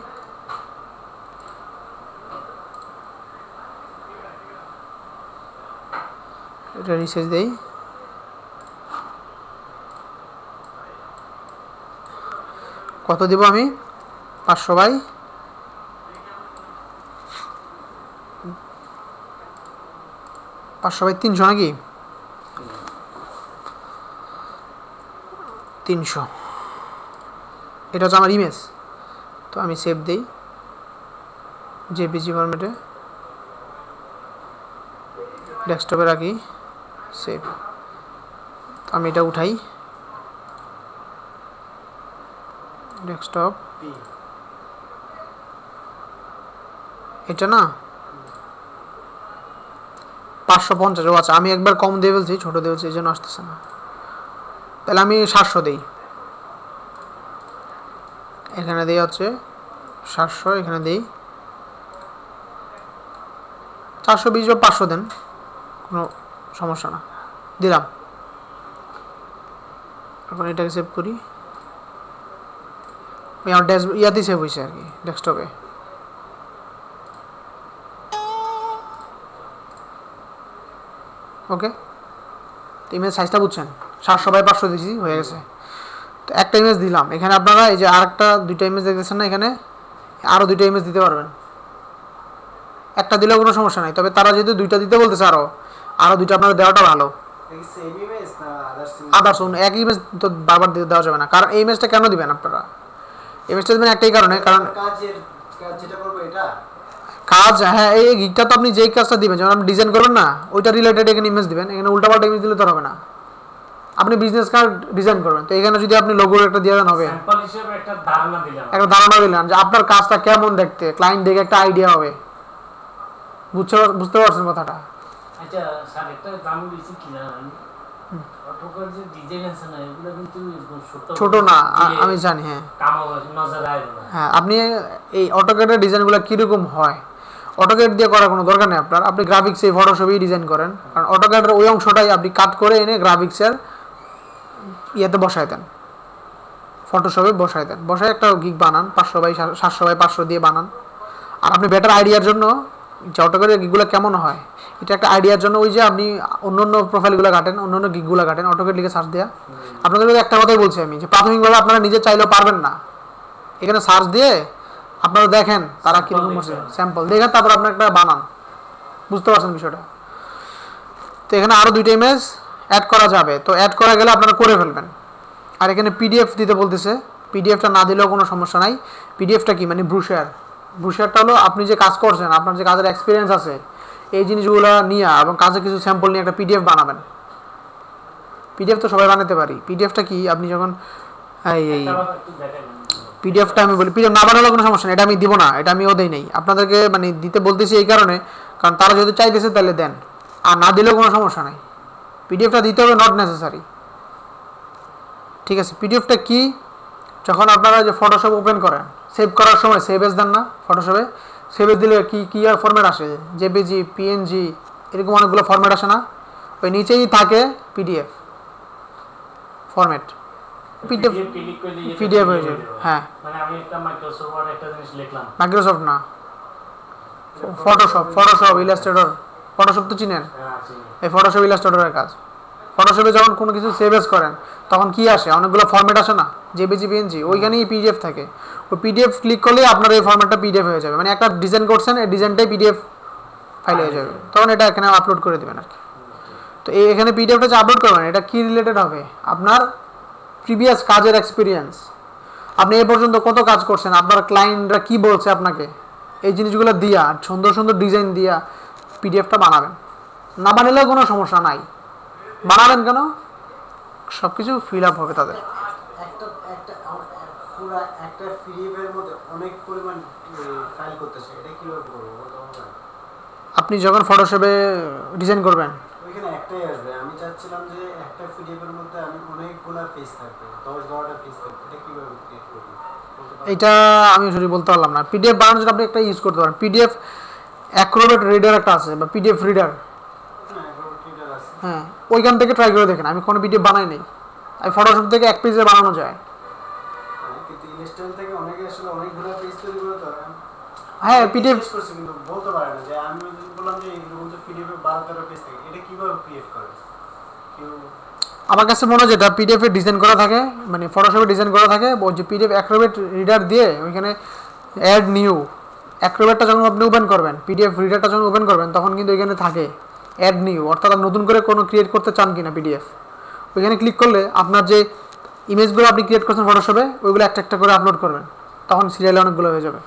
এটা রিসাইজ দেই, কত দিব আমি? 500 বাই 300 নাকি? 300, এটা হচ্ছে আমার ইমেজ। তো আমি সেভ দেই জেপিজি ফরম্যাটে, ডেস্কটপে রাখি, সেভ। আমি এটা উঠাই, ডেস্কটপ, এটা না 550। আচ্ছা, আমি একবার কম দিয়ে বলছি, ছোট দিয়ে বলছি, এই জন্য আসতেছে না। তাহলে আমি 700 দিই, এখানে দিই হচ্ছে 700, এখানে দিই 420 বা 500 দেন, কোনো সমস্যা না, দিলাম। এখন এটাকে সেভ করি, ওই আমার ইয়াতেই সেভ হয়েছে আর কি, ডেস্কটপে। ওকে, ইমেজ সাইজটা বুঝছেন, 700x500 দিয়েছি, হয়ে গেছে। তো একটা ইমেজ দিলাম, এখানে আপনারা এই যে আরেকটা 2টা ইমেজ দেখতেছেন না, এখানে আরও 2টা ইমেজ দিতে পারবেন। একটা দিলেও কোনো সমস্যা নাই, তবে তারা যেহেতু 2টা দিতে বলতেছে আরও 2টা আপনারা দেওয়াটা ভালো। সেম ইমেজ না আদার্স এক ইমেজ তো বারবার দেওয়া যাবে না, কারণ এই ইমেজটা কেন দিবেন আপনারা? ইমেজটা দিবেন একটাই কারণে, কারণ কাজ যেটা করব এটা কাজ, হ্যাঁ এই গিকটা তো আপনি যেই কাজটা দিবেন, যেমন আপনি ডিজাইন করবেন না, ওইটা রিলেটেড এখানে ইমেজ দিবেন। এখানে উল্টাপাল্টা ইমেজ দিলে তো হবে না। আপনি বিজনেস কার্ড ডিজাইন করবেন, তো এখানে যদি আপনি লোগোর একটা দিয়ে দেন হবে, স্যাম্পল হিসেবে একটা ধারণা দিলাম। একটা ধারণা দিলেন যে আপনার কাজটা কেমন দেখতে, ক্লায়েন্ট দেখে একটা আইডিয়া হবে। বুঝতে পারছেন কথাটা? আচ্ছা স্যার, একটা দাম দিয়েছি কি না, অটোকার যে ডিজাইন আছে না, এগুলো কিন্তু ছোট না, আমি জানি। হ্যাঁ কামও নজরে আসবে না। হ্যাঁ, আপনি এই অটোক্যাডের ডিজাইনগুলো কীরকম হয়, অটোক্যাড দিয়ে করার কোনো দরকার নেই আপনার। আপনি গ্রাফিক্সে ফটোশপেই ডিজাইন করেন, কারণ অটোক্যাডের ওই অংশটাই আপনি কাট করে এনে গ্রাফিক্সের ইয়েতে বসায় দেন, ফটোশপে বসায় দেন, বসায় একটা গিগ বানান, 500x700x500 দিয়ে বানান। আর আপনি বেটার আইডিয়ার জন্য যে অটোক্যাডের গিগগুলো কেমন হয়, এটা একটা আইডিয়ার জন্য ওই যে আপনি অন্য প্রোফাইলগুলো ঘাটেন, অন্য গিগগুলো ঘাটেন, অটোক্যাড লিখে সার্চ দেওয়া। আপনাদের একটা কথাই বলছি আমি, যে প্রাথমিকভাবে আপনারা নিজে চাইলেও পারবেন না, এখানে সার্চ দিয়ে আপনারা দেখেন তারা কীরকম করছে, স্যাম্পল দেখেন, তারপর আপনার একটা বানান। বুঝতে পারছেন বিষয়টা? তো এখানে আরও 2টা ইমেজ অ্যাড করা যাবে, তো অ্যাড করা গেলে আপনারা করে ফেলবেন। আর এখানে পিডিএফ দিতে বলতেছে, পিডিএফটা না দিলেও কোনো সমস্যা নাই। পিডিএফটা কি মানে ব্রুশার। ব্রুশারটা হলো আপনি যে কাজ করছেন, আপনার যে কাজের এক্সপিরিয়েন্স আছে, এই জিনিসগুলো নিয়ে এবং কাজে কিছু স্যাম্পল নিয়ে একটা পিডিএফ বানাবেন। পিডিএফ তো সবাই বানাতে পারি। পিডিএফটা কি, আপনি যখন এই পিডিএফটা আমি বলি, পিডিএফ না বানালে কোনো সমস্যা নেই, এটা আমি দিব না, এটা আমিও দেই নেই আপনাদেরকে, মানে দিতে বলতেছি এই কারণে, কারণ তারা যদি চাইতেছে তাহলে দেন, আর না দিলেও কোনো সমস্যা নাই। পিডিএফটা দিতে হবে, নট নেসেসারি। ঠিক আছে, পিডিএফটা কি, যখন আপনারা যে ফটোশপ ওপেন করেন, সেভ করার সময় সেভ এস দেন না ফটোশপে, সেভ এস দিলে কি ফরম্যাট আসে, জেপিজি, পিএনজি, এরকম অনেকগুলো ফরম্যাট আসে না, ওই নিচেই থাকে পিডিএফ ফরম্যাট। পিডিএফ হয়ে যাবে। হ্যাঁ, মানে আমি একটা মাইক্রোসফট ওয়ার্ড একটা জিনিস লিখলাম, মাইক্রোসফট না, ফটোশপ, ইলাস্ট্রেটর। ফটোশপ তো চিনেন, এই ফটোশপ ইলাস্ট্রেটরের কাজ। ফটোশপে যখন কোনো কিছু সেভ এস করেন, তখন কি আসে, অনেকগুলো ফরম্যাট আসে না, জেপিজি, পিএনজি, ওইখানেই পিডিএফ থাকে। ওই পিডিএফ ক্লিক করলেই আপনার এই ফরম্যাটটা পিডিএফ হয়ে যাবে, মানে একটা ডিজাইন করছেন, এই ডিজাইনটাই পিডিএফ ফাইল হয়ে যাবে, তখন এটা এখানে আপলোড করে দেবেন আর কি। তো এখানে পিডিএফটা যে আপলোড করবেন, এটা কি রিলেটেড হবে, আপনার প্রিভিয়াস কাজের এক্সপিরিয়েন্স, আপনি এ পর্যন্ত কত কাজ করছেন, আপনার ক্লায়েন্টরা কি বলছে আপনাকে, এই জিনিসগুলো দিয়া সুন্দর সুন্দর ডিজাইন দিয়া পিডিএফটা বানাবেন। না বানালেও কোনো সমস্যা নাই, বানাবেন কেন, সব কিছু ফিল আপ হবে তাদের। একটা একটা পুরো একটা পিডিএফের মধ্যে অনেক পরিমাণ ফাইল করতেছে, এটা কিভাবে করব বলতে পারবেন? আপনি যখন ফটোশপে ডিজাইন করবেন, ওইখানে একটাই আসবে, আমি চাচ্ছিলাম যে একটা পিডিএফের মধ্যে আমি অনেকগুলা পেজ থাকবে, 10-12টা পেজ থাকবে, এটা কিভাবে ক্রিয়েট করব? এটা আমি সরি বলতে পারলাম না। পিডিএফ বানানোর জন্য আপনি একটা ইউজ করতে পারেন, পিডিএফ অ্যাক্রোবেট রিডার একটা আছে, বা পিডিএফ রিডার। হ্যাঁ, ওইখান থেকে ট্রাই করে দেখেন, আমি কোনো পিডিএফ বানাই নাই, আমি ফটোশপ থেকে এক পেজে বানানো যায়। কিন্তু ইনস্টল থেকে অনেকে আসলে অনেকগুলো পেজ তৈরি করে তো হ্যাঁ, পিডিএফ করছে কিন্তু বলতে পারে না, যে আমি বললাম যে এরকম তো পিডিএফে 12-13 পেজ থাকে, এটা কিভাবে ক্রিয়েট করে কেউ? আমার কাছে মনে হয় যেটা পিডিএফে ডিজাইন করা থাকে, মানে ফটোশপে ডিজাইন করা থাকে, ওই যে পিডিএফ অ্যাক্রোবেট রিডার দিয়ে ওইখানে অ্যাড নিউ, অ্যাক্রোবেটটা যখন আপনি ওপেন করবেন, পিডিএফ রিডারটা যখন ওপেন করবেন, তখন কিন্তু এখানে থাকে অ্যাড নিউ, অর্থাৎ আপনি নতুন করে কোনো ক্রিয়েট করতে চান কিনা পিডিএফ, ওইখানে ক্লিক করলে আপনার যে ইমেজগুলো আপনি ক্রিয়েট করছেন ফটোশপে, ওইগুলো একটা একটা করে আপলোড করবেন, তখন সিরিয়ালে অনেকগুলো হয়ে যাবে,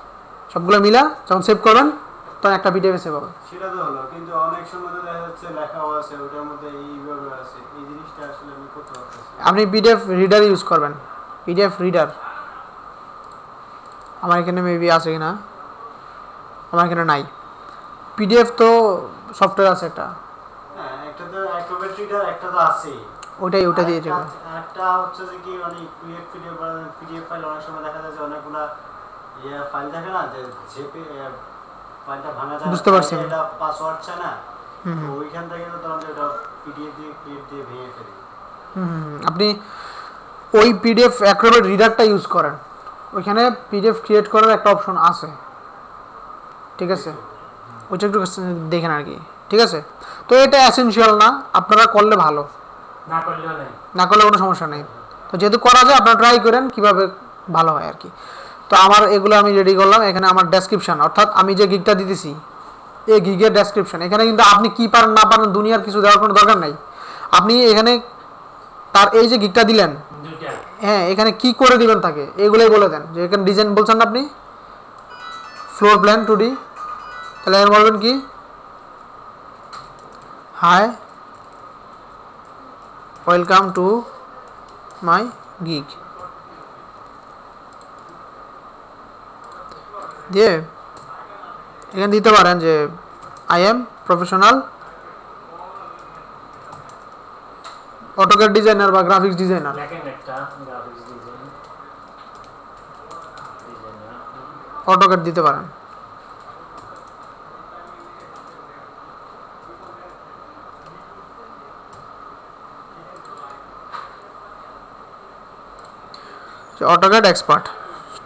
সবগুলো মিলা যখন সেভ করবেন তখন একটা পিডিএফে সেভ হবে। সেটা তো হলো, কিন্তু অনেক সময় তো দেখা যাচ্ছে লেখাও আছে ওটার মধ্যে, এইভাবে আছে, এই জিনিসটা আসলে আমি করতে পারতেছি। আপনি পিডিএফ রিডার ইউজ করবেন, পিডিএফ রিডার আমার এখানে মেবি আছে কিনা, আমার এখানে নাই। পিডিএফ তো সফটওয়্যার আছে একটা, হ্যাঁ, একটা তো অ্যাক্রোবেট রিডার, একটা তো আছেই, ওটা দিয়ে যাবে। একটা হচ্ছে যে কি মানে ক্রিয়েট পিডিএফ ফাইল, অনেক সময় দেখা যায় যে অনেকগুলা ফাইল থাকে না, যে জেপি ফাইলটা ভাঙা যায়, বুঝতে পারছি। এটা পাসওয়ার্ড চায় না, তো ওইখান থেকে তো তখন এটা পিডিএফ দিয়ে ক্রিয়েট দিয়ে ভেঙে ফেলি। আপনি ওই পিডিএফ অ্যাক্রোবেট রিডারটা ইউজ করেন, ওইখানে পিডিএফ ক্রিয়েট করার একটা অপশন আছে, ঠিক আছে, ওইটা একটু দেখেন আর কি, ঠিক আছে। তো এটা এসেনশিয়াল না, আপনারা করলে ভালো, না করলেও নাই। না করলে কোনো সমস্যা নেই। তো যেহেতু করা যায় আপনারা ট্রাই করেন কীভাবে ভালো হয় আর কি। তো আমার এগুলো আমি রেডি করলাম, এখানে আমার ডেসক্রিপশান, অর্থাৎ আমি যে গিগটা দিতেছি এই গিগের ডেসক্রিপশান, এখানে কিন্তু আপনি কী পারেন না পারেন দুনিয়ার কিছু দেওয়ার কোনো দরকার নাই। আপনি এখানে তার এই যে গিগটা দিলেন, দুইটা হ্যাঁ এখানে কি করে দিবেন তাকে এগুলোই বলে দেন। যে এখানে ডিজাইন বলছেন না আপনি ফ্লোর প্ল্যান 2D, তাহলে এখানে বলবেন কি hi welcome to my gig, দিয়ে এখানে দিতে পারেন যে I am professional AutoCAD designer বা গ্রাফিক্স ডিজাইনার, লেখেন একটা গ্রাফিক্স ডিজাইনার অটোক্যাড দিতে পারেন। অটোক্যাড এক্সপার্ট,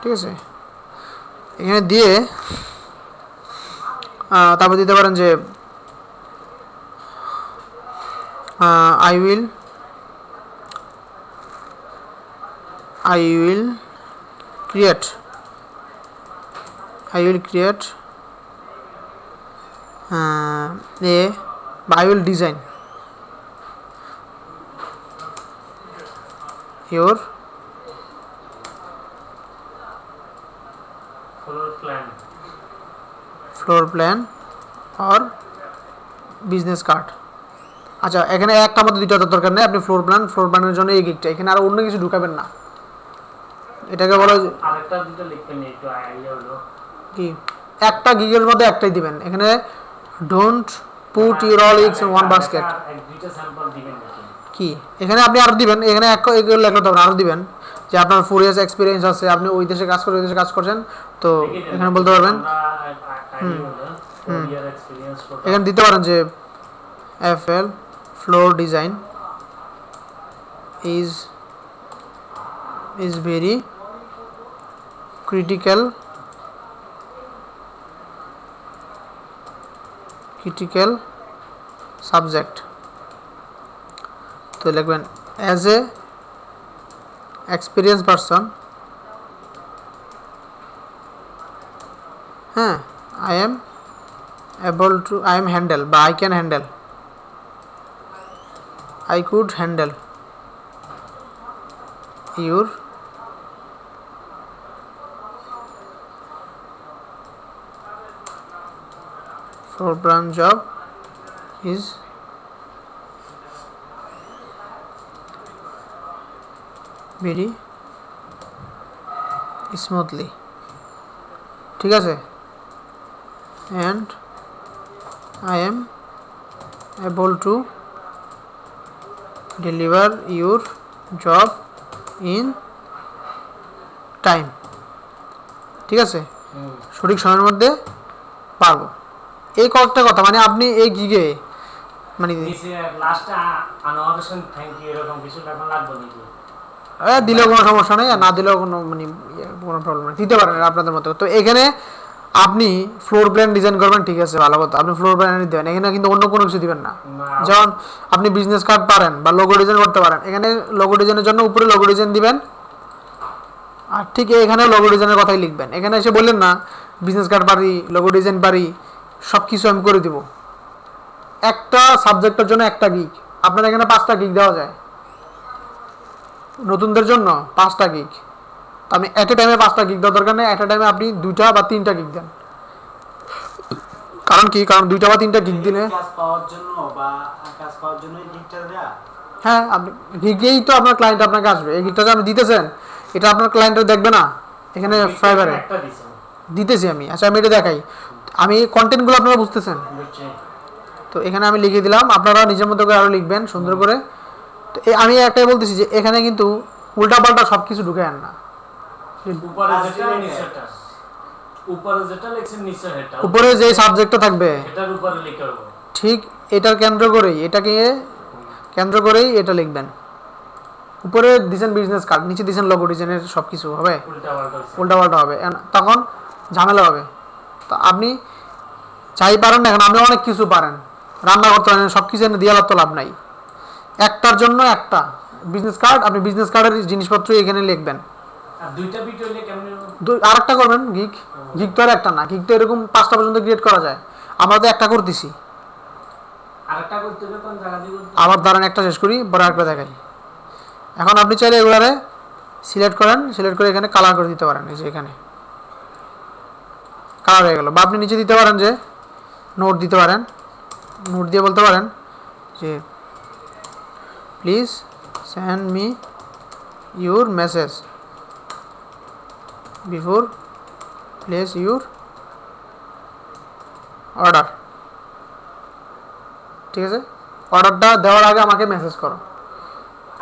ঠিক আছে, এখানে দিয়ে তারপর দিতে পারেন যে I will create I will design your floor plan or business card। আচ্ছা এখানে একটা মধ্যে দুইটা দরকার নেই, আপনি ফ্লোর প্ল্যানের জন্য এই গিগটা, এখানে আর অন্য কিছু ঢুকাবেন না, এটাকে বলা আরেকটা দুটো লিখতে নেই একটু আইডিয়া হলো কি একটা গিগের মধ্যে একটাই দিবেন, এখানে don't put your all eggs in one basket. এক দুইটা স্যাম্পল দিবেন নাকি কি এখানে আপনি আরো দিবেন, এখানে এক এগুলো লেখা তখন আরো দিবেন যে আপনার 4 ইয়ার্স এক্সপিরিয়েন্স আছে, আপনি ওই দেশে কাজ করে ওই দেশে কাজ করছেন, তো এখানে বলতে পারবেন, এখানে দিতে পারেন যে FL floor design is very critical subject। তো লিখবেন as a experienced person, হ্যাঁ I am handle বা I can handle, I could handle your floor plan job is very smoothly, ঠিক আছে, and I am able to deliver your job in time, ঠিক আছে, সঠিক সময়ের মধ্যে পারবো। এই কয়েকটা কথা, মানে আপনি এই গিগে মানে লাস্টে আনোয়ারেশন থ্যাংক ইউ এরকম কিছু লেখা লাগবে নাকি? দিলেও কোনো সমস্যা নেই, আর না দিলেও কোনো মানে কোনো প্রবলেম নেই, দিতে পারেন আপনাদের মতো। তো এখানে আপনি ফ্লোর প্ল্যান ডিজাইন করবেন, ঠিক আছে, ভালো কথা, আপনি ফ্লোর প্ল্যান দিবেন, এখানে কিন্তু অন্য কোনো কিছু দিবেন না। যেমন আপনি বিজনেস কার্ড পারেন বা লোগো ডিজাইন করতে পারেন, এখানে লোগো ডিজাইনের জন্য উপরে লোগো ডিজাইন দিবেন, আর ঠিক এখানে লোগো ডিজাইনের কথাই লিখবেন। এখানে এসে বললেন না বিজনেস কার্ড পারি, লোগো ডিজাইন পারি, সব কিছু আমি করে দিব। একটা সাবজেক্টের জন্য একটা গিগ, আপনার এখানে 5টা গিগ দেওয়া যায় নতুনদের জন্য, 5টা গিগ। তো আমি এট এ টাইমে 5টা গিগ দেওয়ার দরকার নেই, এট এ টাইমে আপনি 2টা বা 3টা গিগ দেন। কারণ কি, কারণ 2টা বা 3টা গিগ দিলে কাজ পাওয়ার জন্য বা কাজ পাওয়ার জন্য এই গিগটা দেয়া, হ্যাঁ আপনি গিগেই তো আপনার ক্লায়েন্ট আপনাকে আসবে। এই গিগটা যে আপনি দিতেছেন এটা আপনার ক্লায়েন্টরা দেখবে না, এখানে ফাইবারে একটা দিছেন দিতেছি আমি। আচ্ছা আমি এটা দেখাই, আমি কন্টেন্টগুলো আপনারা বুঝতেছেন, তো এখানে আমি লিখে দিলাম, আপনারা নিজের মতো করে আরও লিখবেন সুন্দর করে। তো আমি একটাই বলতেছি যে এখানে কিন্তু উল্টাপাল্টা সব কিছু ঢুকে আন না, উপরে যেটা নিচেটা, উপরে যেটা লিখছেন নিচে এটা, উপরে যে সাবজেক্টটা থাকবে এটার উপরে লিখে হবে ঠিক এটার কেন্দ্র করেই এটাকে কেন্দ্র করেই এটা লিখবেন। উপরে দিছেন বিজনেস কার্ড, নিচে দিছেন লোগো ডিজাইনের সব কিছু হবে, উল্টাপাল্টা হবে, তখন ঝামেলা হবে। তো আপনি চাই পারেন না, এখন আপনি অনেক কিছু পারেন, রান্না করতে পারেন, সব কিছু এনে দিয়ে তো লাভ নাই। একটার জন্য একটা বিজনেস কার্ড, আপনি বিজনেস কার্ডের জিনিসপত্র এখানে লিখবেন। আর দুইটা ভিডিও হলে কেমন? আরেকটা করবেন গিগ, গিগ তো আর একটা না, গিগ তো এরকম 5টা পর্যন্ত ক্রিয়েট করা যায়, আমরা তো একটা করতেছি। আরেকটা করতে হবে কোন জায়গা দিয়ে করতে? আবার দাঁড়ান একটা শেষ করি, পরে আরেকটা দেখাই। এখন আপনি চাইলে এগুলারে সিলেক্ট করেন, সিলেক্ট করে এখানে কালার করে দিতে পারেন, এই যে এখানে কালার হয়ে গেল। বা আপনি নিচে দিতে পারেন যে নোট দিতে পারেন, নোট দিয়ে বলতে পারেন যে please send me your message before place your order. ঠিক আছে, অর্ডারটা দেওয়ার আগে আমাকে মেসেজ করো।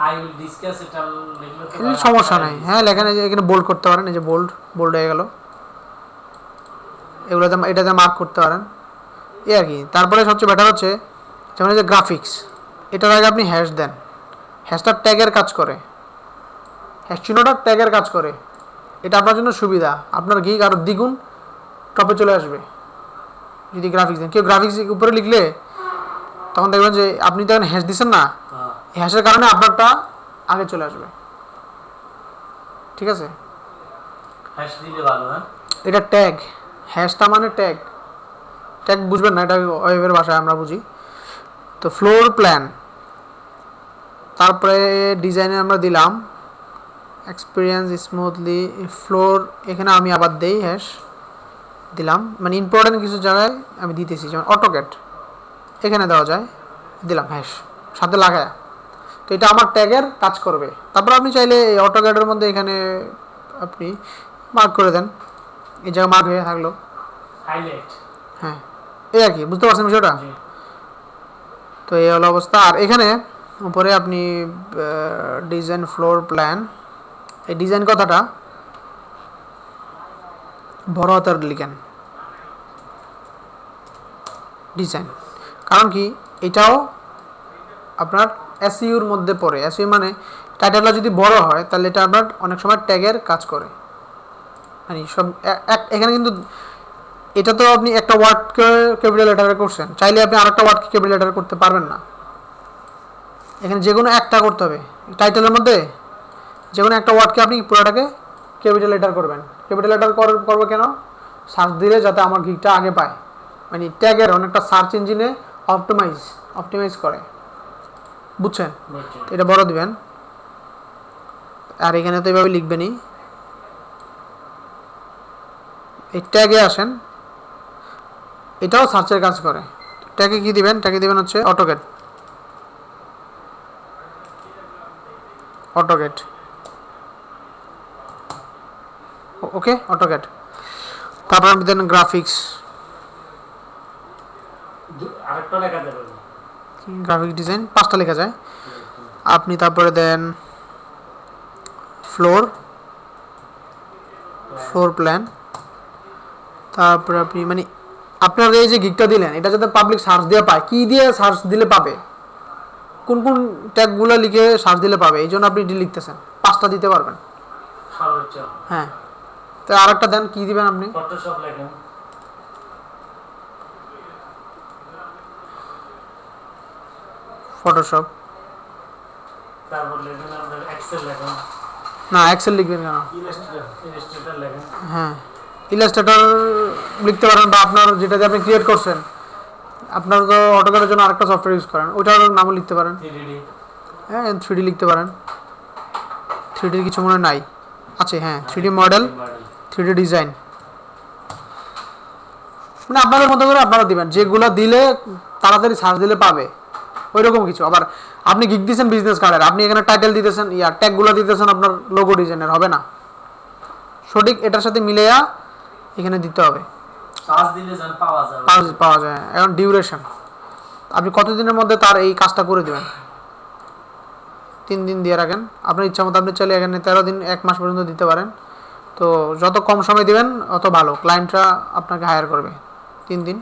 আই উইল ডিসকাস এটা লিখলে তো এর সমস্যা নাই, হ্যাঁ লেখেন, এই যে এখানে বোল্ড করতে পারেন, এই যে বোল্ড বোল্ড হয়ে গেল, এগুলোতে এটাতে মার্ক করতে পারেন, এই আর কি। তারপরে সবচেয়ে বেটার হচ্ছে যেমন এই যে গ্রাফিক্স, এটার আগে আপনি হ্যাশ দেন, হ্যাশটা ট্যাগের কাজ করে, হ্যাশ চিহ্নটা ট্যাগের কাজ করে, এটা আপনার জন্য সুবিধা, আপনার গিগ আরও দ্বিগুণ টপে চলে আসবে যদি গ্রাফিক্স দেন। কেউ গ্রাফিক্স উপরে লিখলে তখন দেখবেন যে আপনি তখন হ্যাশ দিচ্ছেন না, হ্যাশের কারণে আপনারটা আগে চলে আসবে। ঠিক আছে, হ্যাশ দিলে ভালো। হ্যাঁ, এটা ট্যাগ, হ্যাশটা মানে ট্যাগ, ট্যাগ বুঝবেন না, এটা ওয়েবের ভাষায় আমরা বুঝি। তো ফ্লোর প্ল্যান, তারপরে ডিজাইনে আমরা দিলাম এক্সপিরিয়েন্স স্মুথলি ফ্লোর, এখানে আমি আবার দেই হ্যাশ দিলাম, মানে ইম্পর্টেন্ট কিছু জায়গায় আমি দিতেছি, যেমন অটোক্যাড এখানে দেওয়া যায়, দিলাম হ্যাশ সাথে লাগায়, তো এটা আমার ট্যাগের কাজ করবে। তারপর আপনি চাইলে এই অটোক্যাডের মধ্যে এখানে আপনি মার্ক করে দেন, এই জায়গায় মার্ক হয়ে থাকলো, হাইলাইট। হ্যাঁ এই আর কি, বুঝতে পারছেন বিষয়টা? তো এই হলো অবস্থা। আর এখানে উপরে আপনি ডিজাইন ফ্লোর প্ল্যান, এই ডিজাইন কথাটা বড় হাতের লিখেন ডিজাইন, কারণ কি এটাও আপনার এসইউর মধ্যে পড়ে। এসইউ মানে টাইটেলটা যদি বড় হয় তাহলে এটা আপনার অনেক সময় ট্যাগের কাজ করে, মানে সব এখানে কিন্তু এটা তো আপনি একটা ওয়ার্ডকে ক্যাপিটাল লেটারে করছেন, চাইলে আপনি আরেকটা ওয়ার্ডকে ক্যাপিটাল লেটারে করতে পারবেন না, এখানে যে কোনো একটা করতে হবে। টাইটেলের মধ্যে যে কোনো একটা ওয়ার্ডকে আপনি পুরোটাকে ক্যাপিটাল লেটার করবেন। ক্যাপিটাল লেটার করবো কেন? সার্চ দিলে যাতে আমার গিগটা আগে পায়, মানে ট্যাগের অনেকটা সার্চ ইঞ্জিনে অপটিমাইজ করে, বুঝছেন? এটা বড় দিবেন। আর এখানে তো এইভাবে লিখবেনই, এই ট্যাগে আসেন, এটাও সার্চের কাজ করে। ট্যাগে কি দিবেন? ট্যাগে দিবেন হচ্ছে অটোক্যাড, ওকে অটোক্যাড। তারপর আপনি দেন গ্রাফিক্স, আরেকটা লেখা যাবে, গ্রাফিক ডিজাইন 5টা লেখা যায়। আপনি তারপরে দেন ফ্লোর প্ল্যান, তারপরে আপনি মানে আপনার এই যে গিগটা দিলেন এটা যাতে পাবলিক সার্চ দিয়ে পায়, কি দিয়ে সার্চ দিলে পাবে, কোন কোন ট্যাগগুলো লিখে সার্চ দিলে পাবে, এই জন্য আপনি এটি লিখতেছেন, 5টা দিতে পারবেন সর্বোচ্চ। হ্যাঁ, তো আরেকটা দেন, কি দিবেন আপনি? ফটোশপ লেখেন, ফটোশপ, তারপর লেখেন আপনার এক্সেল লেখেন, না এক্সেল লিখবেন কেন? ইলাস্ট্রেটর লেখেন, হ্যাঁ ইলাস্ট্রেটর লিখতে পারেন, বা আপনার যেটা দিয়ে আপনি ক্রিয়েট করছেন, আপনার তো অটোক্যাডের জন্য আরেকটা সফটওয়্যার ইউজ করেন, ওইটার নামও লিখতে পারেন। 3D, হ্যাঁ 3D লিখতে পারেন, 3D কিছু মনে নাই আছে, হ্যাঁ 3D মডেল, 3D ডিজাইন, মানে আপনাদের মতো করে আপনারা দিবেন, যেগুলো দিলে তাড়াতাড়ি সার্চ দিলে পাবে ওই রকম কিছু। আবার আপনি গিগ দিয়েছেন বিজনেস কার্ডের, আপনি এখানে টাইটেল দিতেছেন, ট্যাগগুলো দিতেছেন আপনার লোগো ডিজাইনের, হবে না, সঠিক এটার সাথে মিলেয়া এখানে দিতে হবে, সার্চ দিলে যেন পাওয়া যায়। এখন ডিউরেশন, আপনি কতদিনের মধ্যে তার এই কাজটা করে দেবেন? 3 দিন দিয়ে রাখেন, আপনার ইচ্ছা মতো আপনি চাইলে এখানে 13 দিন 1 মাস পর্যন্ত দিতে পারেন। তো যত কম সময় দিবেন অত ভালো, ক্লায়েন্টরা আপনাকে হায়ার করবে। 3 দিন।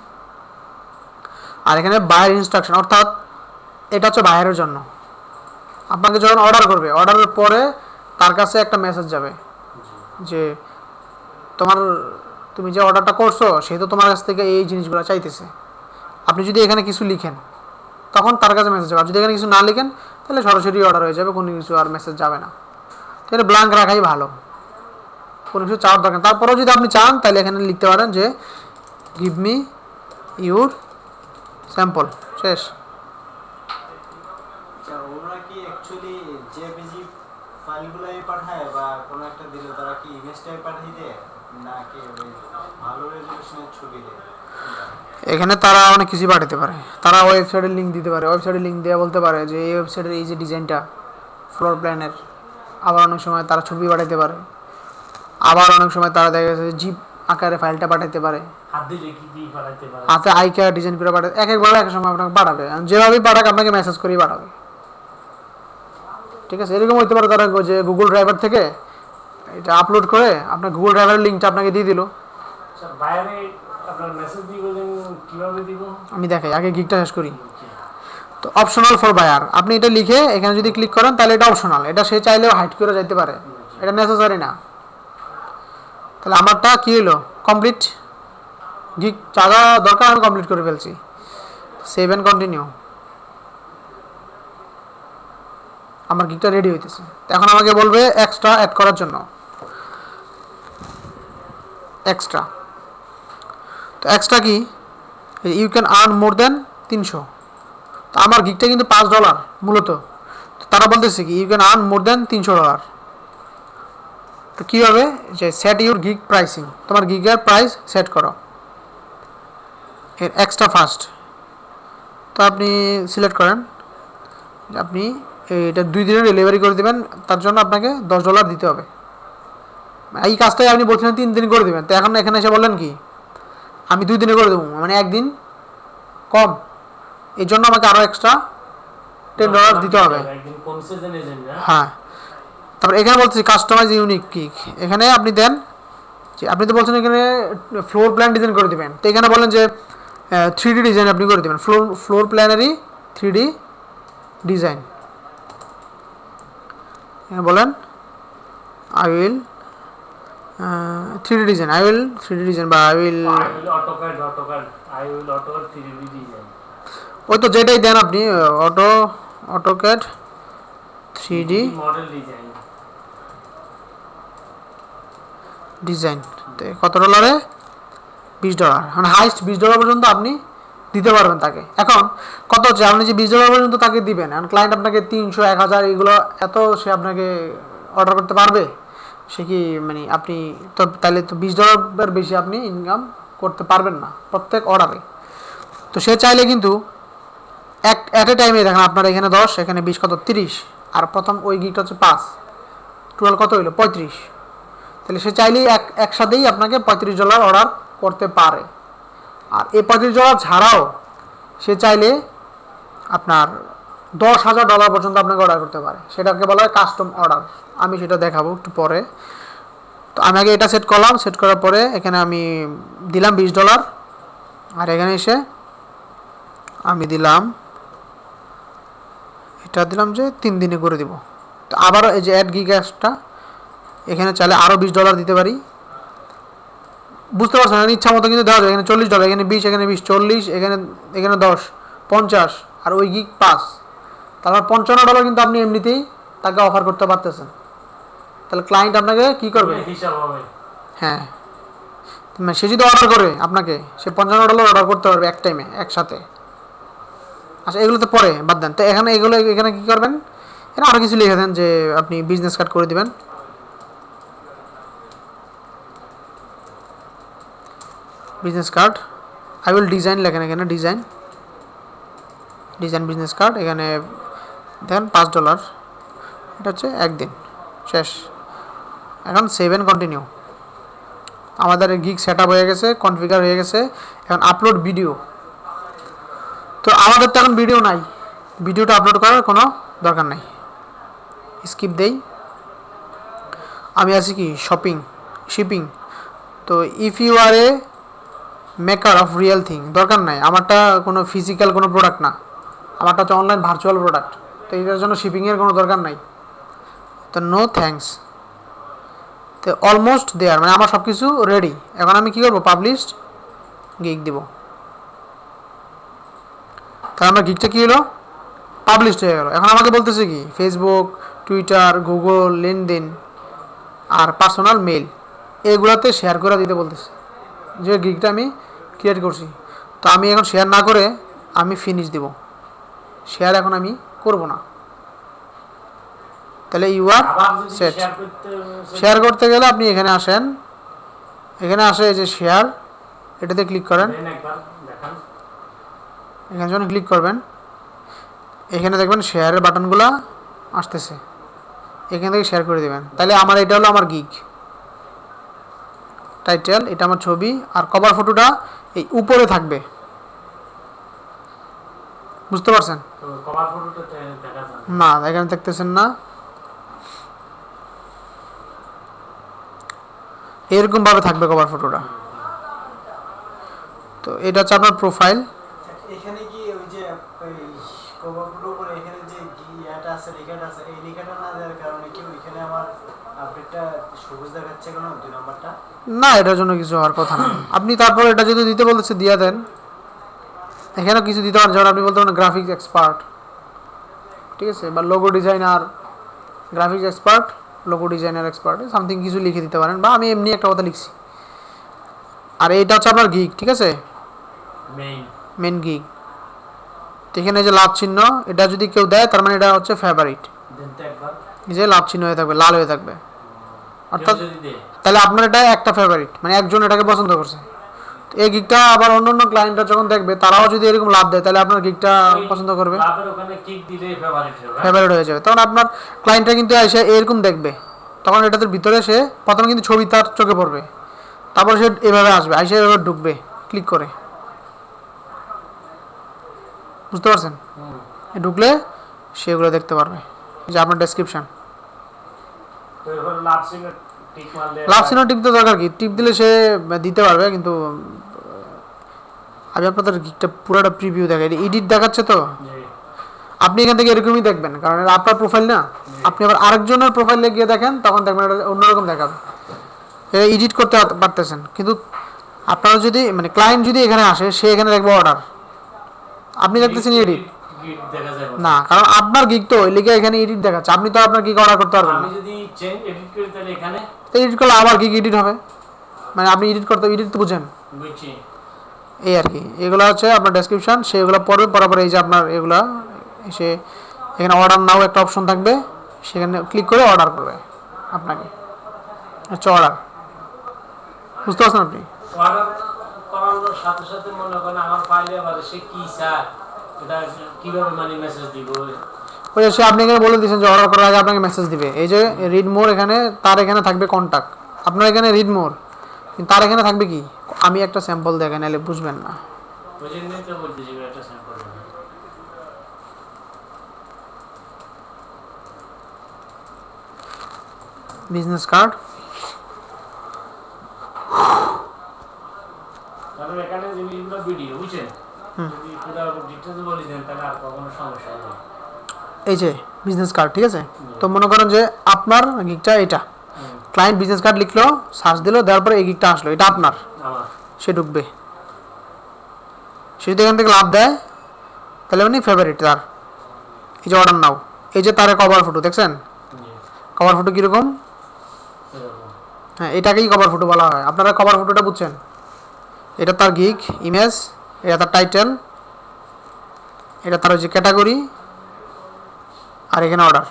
আর এখানে বায়ার ইনস্ট্রাকশন, অর্থাৎ এটা হচ্ছে বায়ারের জন্য, আপনাকে যখন অর্ডার করবে, অর্ডারের পরে তার কাছে একটা মেসেজ যাবে যে তুমি যে অর্ডারটা করছো সে তো তোমার কাছ থেকে এই জিনিসগুলো চাইতেছে। আপনি যদি এখানে কিছু লিখেন তখন তার কাছে মেসেজ যাবে, আর যদি এখানে কিছু না লিখেন তাহলে সরাসরি অর্ডার হয়ে যাবে, কোনো কিছু আর মেসেজ যাবে না। তো এটা ব্ল্যাঙ্ক রাখাই ভালো, কোনো কিছু চাওয়ার দরকার। তারপরেও যদি আপনি চান তাহলে এখানে লিখতে পারেন যে গিভ মি ইউর স্যাম্পল, শেষ। আচ্ছা, ওরা কি অ্যাকচুয়ালি জেপিজি ফাইলগুলাই পাঠায় বা কোনো একটা দিলে তারা কি ইমেজটাই পাঠিয়ে দেয় নাকি ওই ভালো রেজলিউশনের ছবি দেয়? এখানে তারা অনেক কিছু পাঠাতে পারে, তারা ওয়েবসাইটের লিঙ্ক দিতে পারে, ওয়েবসাইটের লিঙ্ক দেওয়া বলতে পারে যে এই ওয়েবসাইটের এই যে ডিজাইনটা ফ্লোর প্ল্যানের। আবার অনেক সময় তারা ছবি পাঠাতে পারে, আবার অনেক সময় তারা দেখা গেছে জিপ আকারে ফাইলটা পাঠাতে পারে, হাত দিলে কি কি পাঠাতে পারে, হাতে আইকা ডিজাইন করে পাঠাতে, এক একবার এক এক সময় আপনাকে পাঠাবে, যেভাবেই পাঠাক আপনাকে মেসেজ করেই পাঠাবে। ঠিক আছে, এরকম হইতে পারে তারা যে গুগল ড্রাইভার থেকে এটা আপলোড করে আপনার গুগল ড্রাইভারের লিঙ্কটা আপনাকে দিয়ে দিল। আচ্ছা বাইরে আপনার মেসেজ দিব কিভাবে দিব আমি দেখাই, আগে গিগটা শেষ করি। তো অপশনাল ফর বায়ার, আপনি এটা লিখে এখানে যদি ক্লিক করেন তাহলে এটা অপশনাল, এটা সে চাইলেও হাইড করে যাইতে পারে, এটা নেসেসারি না। তাহলে আমারটা কি হলো, কমপ্লিট। গিগ চাঁদা দরকার, আমি কমপ্লিট করে ফেলছি। Save and continue. আমার গিগটা রেডি হইতেছে। এখন আমাকে বলবে এক্সট্রা অ্যাড করার জন্য, এক্সট্রা। তো এক্সট্রা কি, ইউ ক্যান আর্ন মোর দেন 300। তো আমার গিগটা কিন্তু $5 মূলত। তো তারা বলতেছে কি ইউ ক্যান আর্ন মোর দেন $300। তো কী হবে, যে সেট ইউর গিগ প্রাইসিং, তোমার গিগের প্রাইস সেট করো এর এক্সট্রা ফার্স্ট। তো আপনি সিলেক্ট করেন যে আপনি এটা 2 দিনের ডেলিভারি করে দেবেন, তার জন্য আপনাকে $10 দিতে হবে। এই কাজটাই আপনি বলছিলেন 3 দিন করে দেবেন, তো এখন এখানে এসে বললেন কি আমি 2 দিনে করে দেবো, মানে 1 দিন কম, এই জন্য আমাকে আরও এক্সট্রা $10 দিতে হবে। একদিন কমছে জেনে যান না। হ্যাঁ, তারপর এখানে বলতেছি কাস্টমাইজ ইউনিক গিগ, এখানে আপনি দেন যে আপনি তো বলছেন এখানে ফ্লোর প্ল্যান ডিজাইন করে দেবেন, তো এখানে বলেন যে 3D ডিজাইন আপনি করে দেবেন, ফ্লোর প্ল্যানেরই 3D ডিজাইন। এখানে বলেন I will 3D design, I will 3D design বা I will AutoCAD I will AutoCAD 3D design, ওই তো যেটাই দেন আপনি, AutoCAD 3D model design design. কত ডলারে, $20, মানে হাইস্ট $20 পর্যন্ত আপনি দিতে পারবেন তাকে। এখন কত হচ্ছে, আপনি যে $20 পর্যন্ত তাকে দিবেন, এখন ক্লায়েন্ট আপনাকে 300, 1000 এগুলো এত সে আপনাকে অর্ডার করতে পারবে? সে কি মানে আপনি তো তাহলে তো $20 বেশি আপনি ইনকাম করতে পারবেন না প্রত্যেক অর্ডারে। তো সে চাইলে কিন্তু অ্যাট এ টাইমে দেখেন আপনার এখানে 10, এখানে 20, কত 30, আর প্রথম ওই গিগটা হচ্ছে 5, টোটাল কত হইলো 35। তাহলে সে চাইলেই একসাথেই আপনাকে $35 অর্ডার করতে পারে। আর এই $35 ছাড়াও সে চাইলে আপনার $10,000 পর্যন্ত আপনাকে অর্ডার করতে পারে, সেটাকে বলা হয় কাস্টম অর্ডার। আমি সেটা দেখাবো একটু পরে। তো আমি আগে এটা সেট করলাম, সেট করার পরে এখানে আমি দিলাম $20, আর এখানে এসে আমি দিলাম এটা দিলাম যে 3 দিনে করে দিব। তো আবার এই যে অ্যাড গিগ অ্যাপসটা, এখানে চাইলে আরও $20 দিতে পারি। বুঝতে পারছেন, ইচ্ছা মতো কিন্তু দেওয়া যায়। এখানে $40, এখানে 20, এখানে 20, 40, এখানে 10, 50, আর ওই গিগ 5, তারপর $55 কিন্তু আপনি এমনিতেই তাকে অফার করতে পারতেছেন। তাহলে ক্লায়েন্ট আপনাকে কি করবে, হিসাব হবে। হ্যাঁ, সে যদি অর্ডার করে আপনাকে, সে $55 অর্ডার করতে পারবে এক টাইমে একসাথে। আচ্ছা এগুলো তো পরে বাদ দেন, তো এখানে এখানে কী করবেন, এখানে আরও কিছু লিখে দেন যে আপনি বিজনেস কার্ড করে দেবেন। Business card I will design লেখেন, এখানে ডিজাইন বিজনেস কার্ড, এখানে দেন $5, এটা হচ্ছে 1 দিন, শেষ। এখন সেভ এন্ড কন্টিনিউ। আমাদের গিগ সেট আপ হয়ে গেছে, কনফিগার হয়ে গেছে। এখন আপলোড ভিডিও। তো আমাদের তো এখন ভিডিও নাই, ভিডিওটা আপলোড করার কোনো দরকার নাই, স্কিপ দেই। আমি আছি কি শিপিং। তো if you are a maker of real thing, দরকার নাই, আমারটা কোনো ফিজিক্যাল কোনো প্রোডাক্ট না, আমারটা হচ্ছে অনলাইন ভার্চুয়াল প্রোডাক্ট। তো এটার জন্য শিপিংয়ের কোনো দরকার নাই, তো নো থ্যাঙ্কস। তো অলমোস্ট দেয়ার, মানে আমার সব কিছু রেডি। এখন আমি কী করবো, পাবলিশড গিগ দিব। তাহলে আমার গিগটা কী হলো, পাবলিশড হয়ে গেল। এখন আমাকে বলতেছে কি, ফেসবুক, টুইটার, গুগল, লেনদেন আর পার্সোনাল মেইল এগুলোতে শেয়ার করে দিতে বলতেছে, যে গিগটা আমি ক্রিয়েট করছি। তো আমি এখন শেয়ার না করে আমি ফিনিশ দিব, শেয়ার এখন আমি করব না। তাহলে ইউ আর আবার যদি সেট। শেয়ার করতে শেয়ার করতে গেলে আপনি এখানে আসেন, এখানে আসে এই যে শেয়ার, এটাতে ক্লিক করেন। দেন একবার দেখান। এখানে যখন ক্লিক করবেন, এখানে দেখবেন শেয়ারের বাটনগুলো আসতেছে, এখান থেকে শেয়ার করে দেবেন। তাহলে আমার এটা হলো আমার গিগ টাইটেল, এটা আমার ছবি, আর কভার ফটোটা এই উপরে থাকবে, বুঝতে পারছেন? তো কভার ফটোটা দেখা যাবে না, এখানে দেখতেছেন না, এরকম ভাবে থাকবে কভার ফটোটা। তো এটা হচ্ছে আপনার প্রোফাইল। এখানে কি ওই যে কভার ফটোর উপরে এখানে যে ইয়াটা আছে, লেখাটা আছে, এই লেখাটা না দেওয়ার কারণে কি ওইখানে আমার আপডেটটা সবুজ দেখাচ্ছে কেন 2 নাম্বারটা? না, এটার জন্য কিছু হওয়ার কথা না। আপনি তারপর এটা যদি দিতে বলতেছে দিয়ে দেন, এখানেও কিছু দিতে পারেন, যেমন আপনি বলতে পারেন গ্রাফিক্স এক্সপার্ট, ঠিক আছে, বা logo designer, graphics expert, logo designer expert, something কিছু লিখে দিতে পারেন, বা আমি এমনি একটা কথা লিখছি। আর এইটা হচ্ছে আপনার গিগ, ঠিক আছে, মেইন। Main gig. তো এখানে যে লাভ চিহ্ন, এটা যদি কেউ দেয় তার মানে এটা হচ্ছে ফেভারিট, দেন তো একবার। এই যে লাভ চিহ্ন হয়ে থাকবে, লাল হয়ে থাকবে, অর্থাৎ কেউ যদি দেয় তাহলে আপনার এটা একটা ফেভারিট, মানে একজন এটাকে পছন্দ করছে। তো এই গিগটা আবার অন্য অন্য ক্লায়েন্টরা যখন দেখবে, তারাও যদি এরকম লাভ দেয়, তাহলে আপনার গিগটা ওই পছন্দ করবে, লাভের ওখানে ক্লিক দিলে ফেভারিট হবে। ফেভারিট হয়ে যাবে। তখন আপনার ক্লায়েন্টরা কিন্তু এসে এরকম দেখবে, তখন এটাতে ভিতরে সে প্রথমে কিন্তু ছবি তার চোখে পড়বে, তারপর সে এভাবে আসবে, আইসে এভাবে ঢুকবে ক্লিক করে, বুঝতে পারছেন? হুম। ঢুকলে সেগুলো দেখতে পারবে, যে আপনার ডেসক্রিপশন। তো এবার লাভ সিনে টিক মারলে লাভ চিহ্ন টিপ তো দরকার কি, টিপ দিলে সে দিতে পারবে, কিন্তু আমি আপনাদের গিগটা পুরোটা প্রিভিউ দেখাই, এডিট দেখাচ্ছে তো, জি। আপনি এখান থেকে এরকমই দেখবেন, কারণ এটা আপনার প্রোফাইল না। আপনি আবার আরেকজনের প্রোফাইলে গিয়ে দেখেন, তখন দেখবেন এটা অন্যরকম দেখাবে, এটা এডিট করতে পারতেছেন। কিন্তু আপনারা যদি, মানে ক্লায়েন্ট যদি এখানে আসে, সে এখানে দেখবে অর্ডার, আপনি দেখতেছেন এডিট গিগ দেখা যাবে না, কারণ আপনার গিগ তো ওই লিখে এখানে এডিট দেখাচ্ছে, আপনি তো আপনার গিগ অর্ডার করতে পারবেন আমি না। যদি চেঞ্জ এডিট করি তাহলে এখানে তো এডিট করলে আবার গিগ এডিট হবে, মানে আপনি এডিট করতে, এডিট তো বুঝেন, বুঝছি। এই আর কি। এগুলো হচ্ছে আপনার ডেসক্রিপশন, সেগুলো পড়বে, পড়ার এই যে আপনার এগুলা এসে এখানে অর্ডার নাও একটা অপশন থাকবে, সেখানে ক্লিক করে অর্ডার করবে আপনাকে, আচ্ছা অর্ডার, বুঝতে পারছেন আপনি? অর্ডার করানোর সাথে সাথে মনে করেন আমার ফাইলে আবার সে কি চায় এটা কিভাবে মানে মেসেজ দিব। ওই যে সে আপনি এখানে বলে দিয়েছেন যে অর্ডার করার আগে আপনাকে মেসেজ দিবে, এই যে রিড মোর, এখানে তার এখানে থাকবে কন্টাক্ট, আপনার এখানে রিড মোর, কিন্তু তার এখানে থাকবে কি, আমি একটা স্যাম্পল দেখে নাহলে বুঝবেন না। ওই জন্যই তো বলতেছি একটা স্যাম্পল বিজনেস কার্ড, কারণ এখানে জিনিসগুলো ভিডিও বুঝছেন, যদি পুরো ডিটেলস বলে দেন তাহলে আর কখনো সমস্যা হবে না। এই যে বিজনেস কার্ড, ঠিক আছে। তো মনে করেন যে আপনার গিগটা এটা, ক্লায়েন্ট বিজনেস কার্ড লিখলো, সার্চ দিল, দেওয়ার পরে এই গিগটা আসলো, এটা আপনার, আমার সে ঢুকবে, সে যদি এখান থেকে লাভ দেয়, তাহলে মানে ফেভারিট তার। এই যে অর্ডার নাও, এই যে তার কভার ফটো দেখছেন, কভার ফটো কীরকম, এরকম হ্যাঁ এটাকেই কভার ফটো বলা হয়। আপনারা কভার ফটোটা বুঝছেন, এটা তার গিগ ইমেজ, এটা তার টাইটেল, এটা তার যে ক্যাটাগরি, আর এখানে অর্ডার।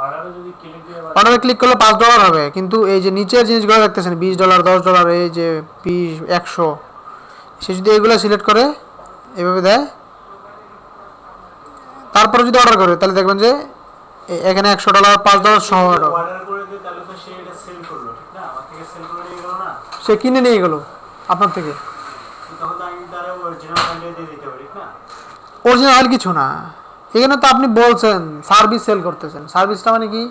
অর্ডারে যদি ক্লিক দিয়ে অর্ডারে ক্লিক করলে $5 হবে, কিন্তু এই যে নিচের জিনিসগুলো দেখতেছেন $20, $10, এই যে 20, 100, সে যদি এইগুলো সিলেক্ট করে এভাবে দেয়, তারপরে যদি অর্ডার করে, তাহলে দেখবেন যে এখানে $100, $5 সহ অর্ডার করে দিই তাহলে তো সে এটা সেল করলো, ঠিক না? আমার থেকে সেল করে নিয়ে গেল না, সে কিনে নিয়ে গেল আপনার থেকে। তখন তো আমি তারা অরিজিনাল ফান্ডে দিয়ে দিতে পারি, ঠিক না? অরিজিনাল কিছু না, এখানে তো আপনি বলছেন সার্ভিস সেল করতেছেন, সার্ভিসটা মানে কি,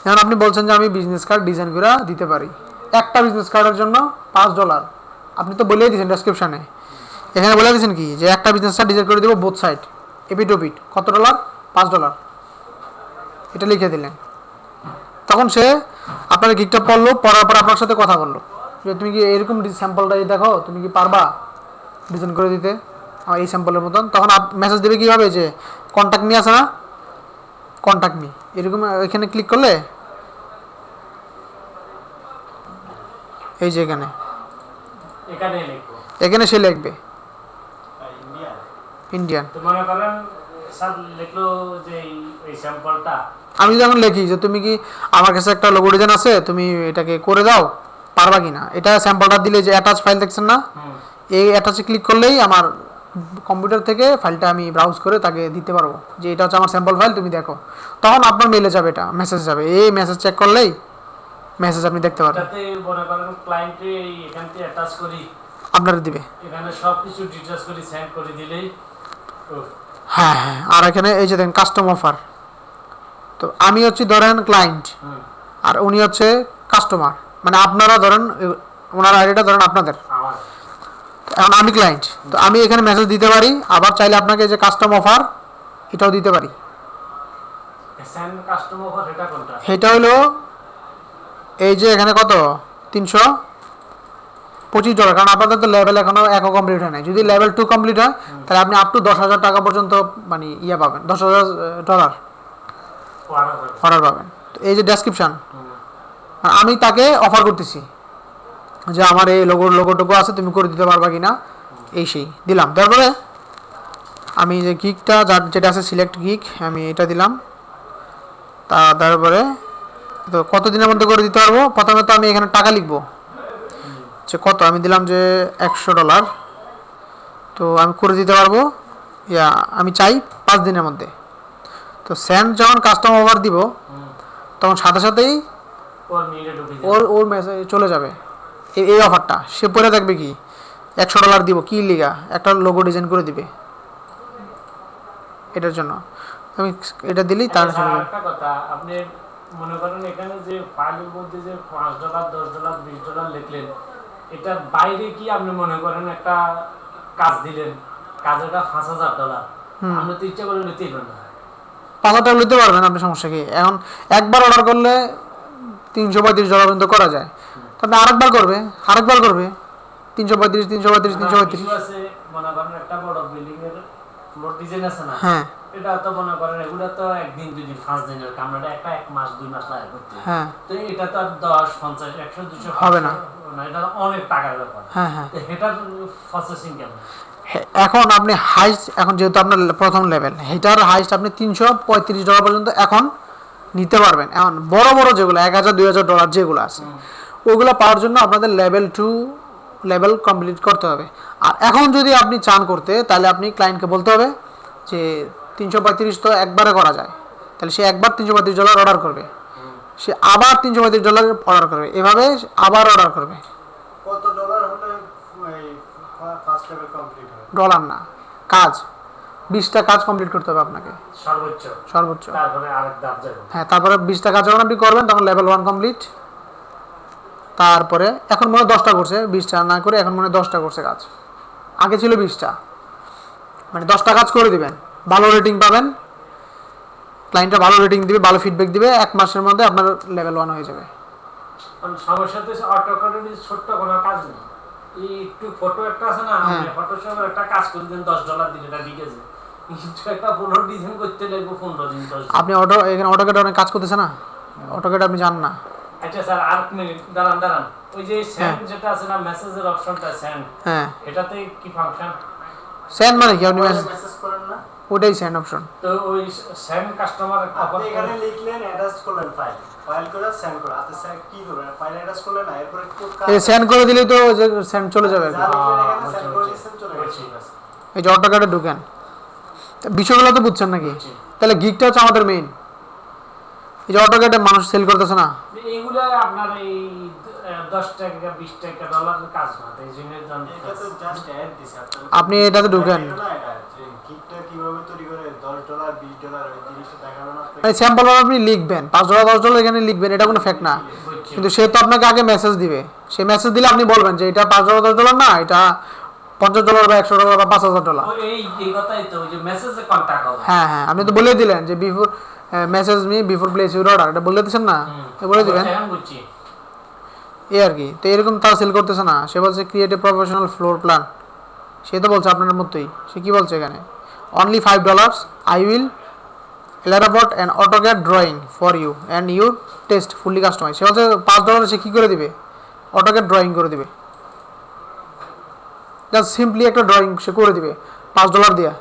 যেমন আপনি বলছেন যে আমি বিজনেস কার্ড ডিজাইন করে দিতে পারি, একটা বিজনেস কার্ডের জন্য $5, আপনি তো বলেই দিয়েছেন ডেসক্রিপশানে, এখানে বলে দিয়েছেন কি যে একটা বিজনেস কার্ড ডিজাইন করে দেবো বোথ সাইড, এপিট ওপিট, কত $? $5 এটা লিখে দিলেন। তখন সে আপনার গিগটা পড়লো, পড়ার পর আপনার সাথে কথা বললো যে তুমি কি এরকম স্যাম্পলটা দেখো, তুমি কি পারবা ডিজাইন করে দিতে আমার এই স্যাম্পলের মতন। তখন মেসেজ দেবে কীভাবে, যে কন্ট্যাক্ট মি আছে না, কন্ট্যাক্ট মি, এরকম এখানে ক্লিক করলে এই যে এখানে এখানে সে লিখবে ইন্ডিয়ান। তো মনে করেন স্যার লিখলো যে এই স্যাম্পলটা, আমি যদি এখন লিখি যে তুমি কি আমার কাছে একটা লোগো ডিজাইন আছে, তুমি এটাকে করে দাও, পারবা কি না, এটা স্যাম্পলটা দিলে যে অ্যাটাচ ফাইল দেখছেন না, এই অ্যাটাচে ক্লিক করলেই আমার কম্পিউটার থেকে ফাইলটা আমি ব্রাউজ করে তাকে দিতে পারবো যে এটা হচ্ছে আমার স্যাম্পল ফাইল, তুমি দেখো। তখন আপনার মেলে যাবে, এটা মেসেজ যাবে, এই মেসেজ চেক করলেই মেসেজ আপনি দেখতে পারবেন। যাতে মনে করেন ক্লায়েন্টে এখান থেকে অ্যাটাচ করি আপনারা দিবে, এখানে সবকিছু ডিটেইলস করে সেন্ড করে দিলেই। হ্যাঁ হ্যাঁ। আর এখানে এই যে দেখেন কাস্টম অফার, তো আমি হচ্ছি ধরেন ক্লায়েন্ট আর উনি হচ্ছে কাস্টমার, মানে আপনারা ধরেন ওনার আইডিটা ধরেন আপনাদের, আমার এখন আমি ক্লায়েন্ট, তো আমি এখানে মেসেজ দিতে পারি, আবার চাইলে আপনাকে যে কাস্টম অফার এটাও দিতে পারি। সেন্ড কাস্টমার অফার এটা কোনটা? এটা হলো এই যে এখানে কত $25, কারণ আপনাদের তো লেভেল এখনো 1 কমপ্লিট হয় নাই। যদি লেভেল 2 কমপ্লিট হয় তাহলে আপনি আপ টু $10,000 পর্যন্ত মানে ইয়ে পাবেন, $10,000 অর্ডার পাবেন। তো এই যে ডেসক্রিপশন, আমি তাকে অফার করতেছি যে আমার এই লোগোটুকু আছে, তুমি করে দিতে পারবা কিনা, এই সেই দিলাম। তারপরে আমি যে গিগটা যেটা আছে সিলেক্ট গিগ, আমি এটা দিলাম। তারপরে তো কত দিনের মধ্যে করে দিতে পারবো, প্রথমে তো আমি এখানে টাকা লিখবো যে কত, আমি দিলাম যে $100, তো আমি করে দিতে পারবো আমি চাই 5 দিনের মধ্যে। তো সেন্ড যখন কাস্টম অফার দিব তখন সাথে সাথেই ওর মেসেজ চলে যাবে এই অফারটা, সে পরে দেখবে কি $100 দিব, কি লিগা একটা লোগো ডিজাইন করে দিবে এটার জন্য। আমি এটা দিলেই তার একটা কথা, আপনি মনে করেন এখানে যে ফাইলের মধ্যে যে $5, $10, $20 লিখলেন, এটা বাইরে কি আপনি মনে করেন একটা কাজ দিলেন, কাজেরটা $5,000, আপনি তো ইচ্ছা করে নিতেই পারেন না, $5,000 নিতে পারবেন আপনি, সমস্যা কি। এখন একবার অর্ডার করলে $335 পর্যন্ত করা যায়, তবে আরেকবার করবে 335 335 আছে মনে করেন একটা বড় বিল্ডিং এর ফ্লোর ডিজাইন আছে না, হ্যাঁ এটা তো মনে করেন এগুলা তো একদিন দুদিন 5 দিনের কাম, এটা একটা 1 মাস 2 মাস লাগে করতে। হ্যাঁ, তো এটা তো আর 10 50 100 200 হবে না, এটা অনেক টাকার ব্যাপার। হ্যাঁ হ্যাঁ। তো এটার প্রসেসিং কেমন? এখন আপনি হাইস্ট, এখন যেহেতু আপনার প্রথম লেভেল, এটার হাইস্ট আপনি $335 পর্যন্ত এখন নিতে পারবেন। এখন বড় বড় যেগুলো $1,000-2,000 যেগুলো আছে ওগুলো পাওয়ার জন্য আপনাদের লেভেল 2 লেভেল কমপ্লিট করতে হবে। আর এখন যদি আপনি চান করতে, তাহলে আপনি ক্লায়েন্টকে বলতে হবে যে 335 তো একবারে করা যায়, তাহলে সে একবার $335 অর্ডার করবে, সে আবার $335 অর্ডার করবে, এভাবে আবার অর্ডার করবে। কত ডলার হলে ফার্স্ট লেভেল কমপ্লিট হয়? ডলার না, কাজ 20টা কাজ কমপ্লিট করতে হবে আপনাকে সর্বোচ্চ। তারপরে আরেক ধাপ যাবে, হ্যাঁ, তারপরে 20টা কাজ যখন আপনি করবেন তখন লেভেল 1 কমপ্লিট। তারপরে এখন মনে হয় 10টা করছে, 20টা না করে এখন মনে হয় 10টা করছে কাজ, আগে ছিল 20টা, মানে 10টা কাজ করে দিবেন, ভালো রেটিং পাবেন, ক্লায়েন্টরা ভালো রেটিং দিবে, ভালো ফিডব্যাক দিবে, 1 মাসের মধ্যে আপনার লেভেল 1 হয়ে যাবে। কারণ সমস্যা তো অটোক্যাডের ছোট্ট কোনো কাজ নেই, এই একটু ফটো একটা আছে না, আমি ফটোশপে একটা কাজ করে দেন $10 দিলে এটা ঠিক আছে, কিন্তু একটা ফটো ডিজাইন করতে লাগবে 15 দিন 10 দিন। আপনি এখানে অটোক্যাডে অনেক কাজ করতেছে না, অটোক্যাডে আপনি জানেন না। আচ্ছা স্যার, আর মিনিট দাঁড়ান, ওই যে সেন্ড যেটা আছে না, মেসেজের অপশনটা সেন্ড, হ্যাঁ, এটাতে কি ফাংশন? সেন্ড মানে কি, আপনি মেসেজ করেন না, ওটাই সেন্ড অপশন। তো ওই সেন্ড কাস্টমার আপনি এখানে লিখলেন অ্যাটাচ করলেন ফাইল করে সেন্ড করে, আপনি স্যার কি করবেন, ফাইল অ্যাটাচ করলেন না, এরপর এই সেন্ড করে দিলেই তো যে সেন্ড চলে যাবে। যা লিখলেন এখানে সেন্ড করে দিয়েছেন, চলে গেছে। এই যে অটোক্যাডে ঢুকেন, বিষয়গুলো তো বুঝছেন নাকি? তাহলে গিগটা হচ্ছে আমাদের মেইন। এই যে অটোক্যাডে মানুষ সেল করতেছে না, এইগুলা আপনার এই $10 $20 ডলারের কাজ না, এই জন্য এটা তো জাস্ট অ্যাড দিছে আপনি এটাতে ঢুকেন, কিটটা কিভাবে তৈরি করে $10 $20 ওই জিনিসটা দেখানো না। এই স্যাম্পল আপনি লিখবেন $5 $10 এখানে লিখবেন, এটা কোনো ফ্যাক্ট না, কিন্তু সে তো আপনাকে আগে মেসেজ দিবে, সে মেসেজ দিলে আপনি বলবেন যে এটা $5 $10 না, এটা $50 বা $100 বা $5000। এই কথাই তো, ওই যে মেসেজে কন্টাক্ট হবে। হ্যাঁ হ্যাঁ, আপনি তো বলে দিলেন যে before message me before place your order, এটা বলে দিচ্ছেন না, বলে দিবেন এখন বুঝছি। এই আর কি। তো এরকম তারা সেল করতেছে না, সে বলছে create a professional floor plan. সে তো বলছে আপনার মতোই, সে কি বলছে এখানে, only $5 I will elaborate an AutoCAD drawing for you and your taste fully customized। সে বলছে $5 সে কি করে দিবে, AutoCAD ড্রয়িং করে দিবে, জাস্ট সিম্পলি একটা ড্রয়িং সে করে দিবে $5 দিয়ে।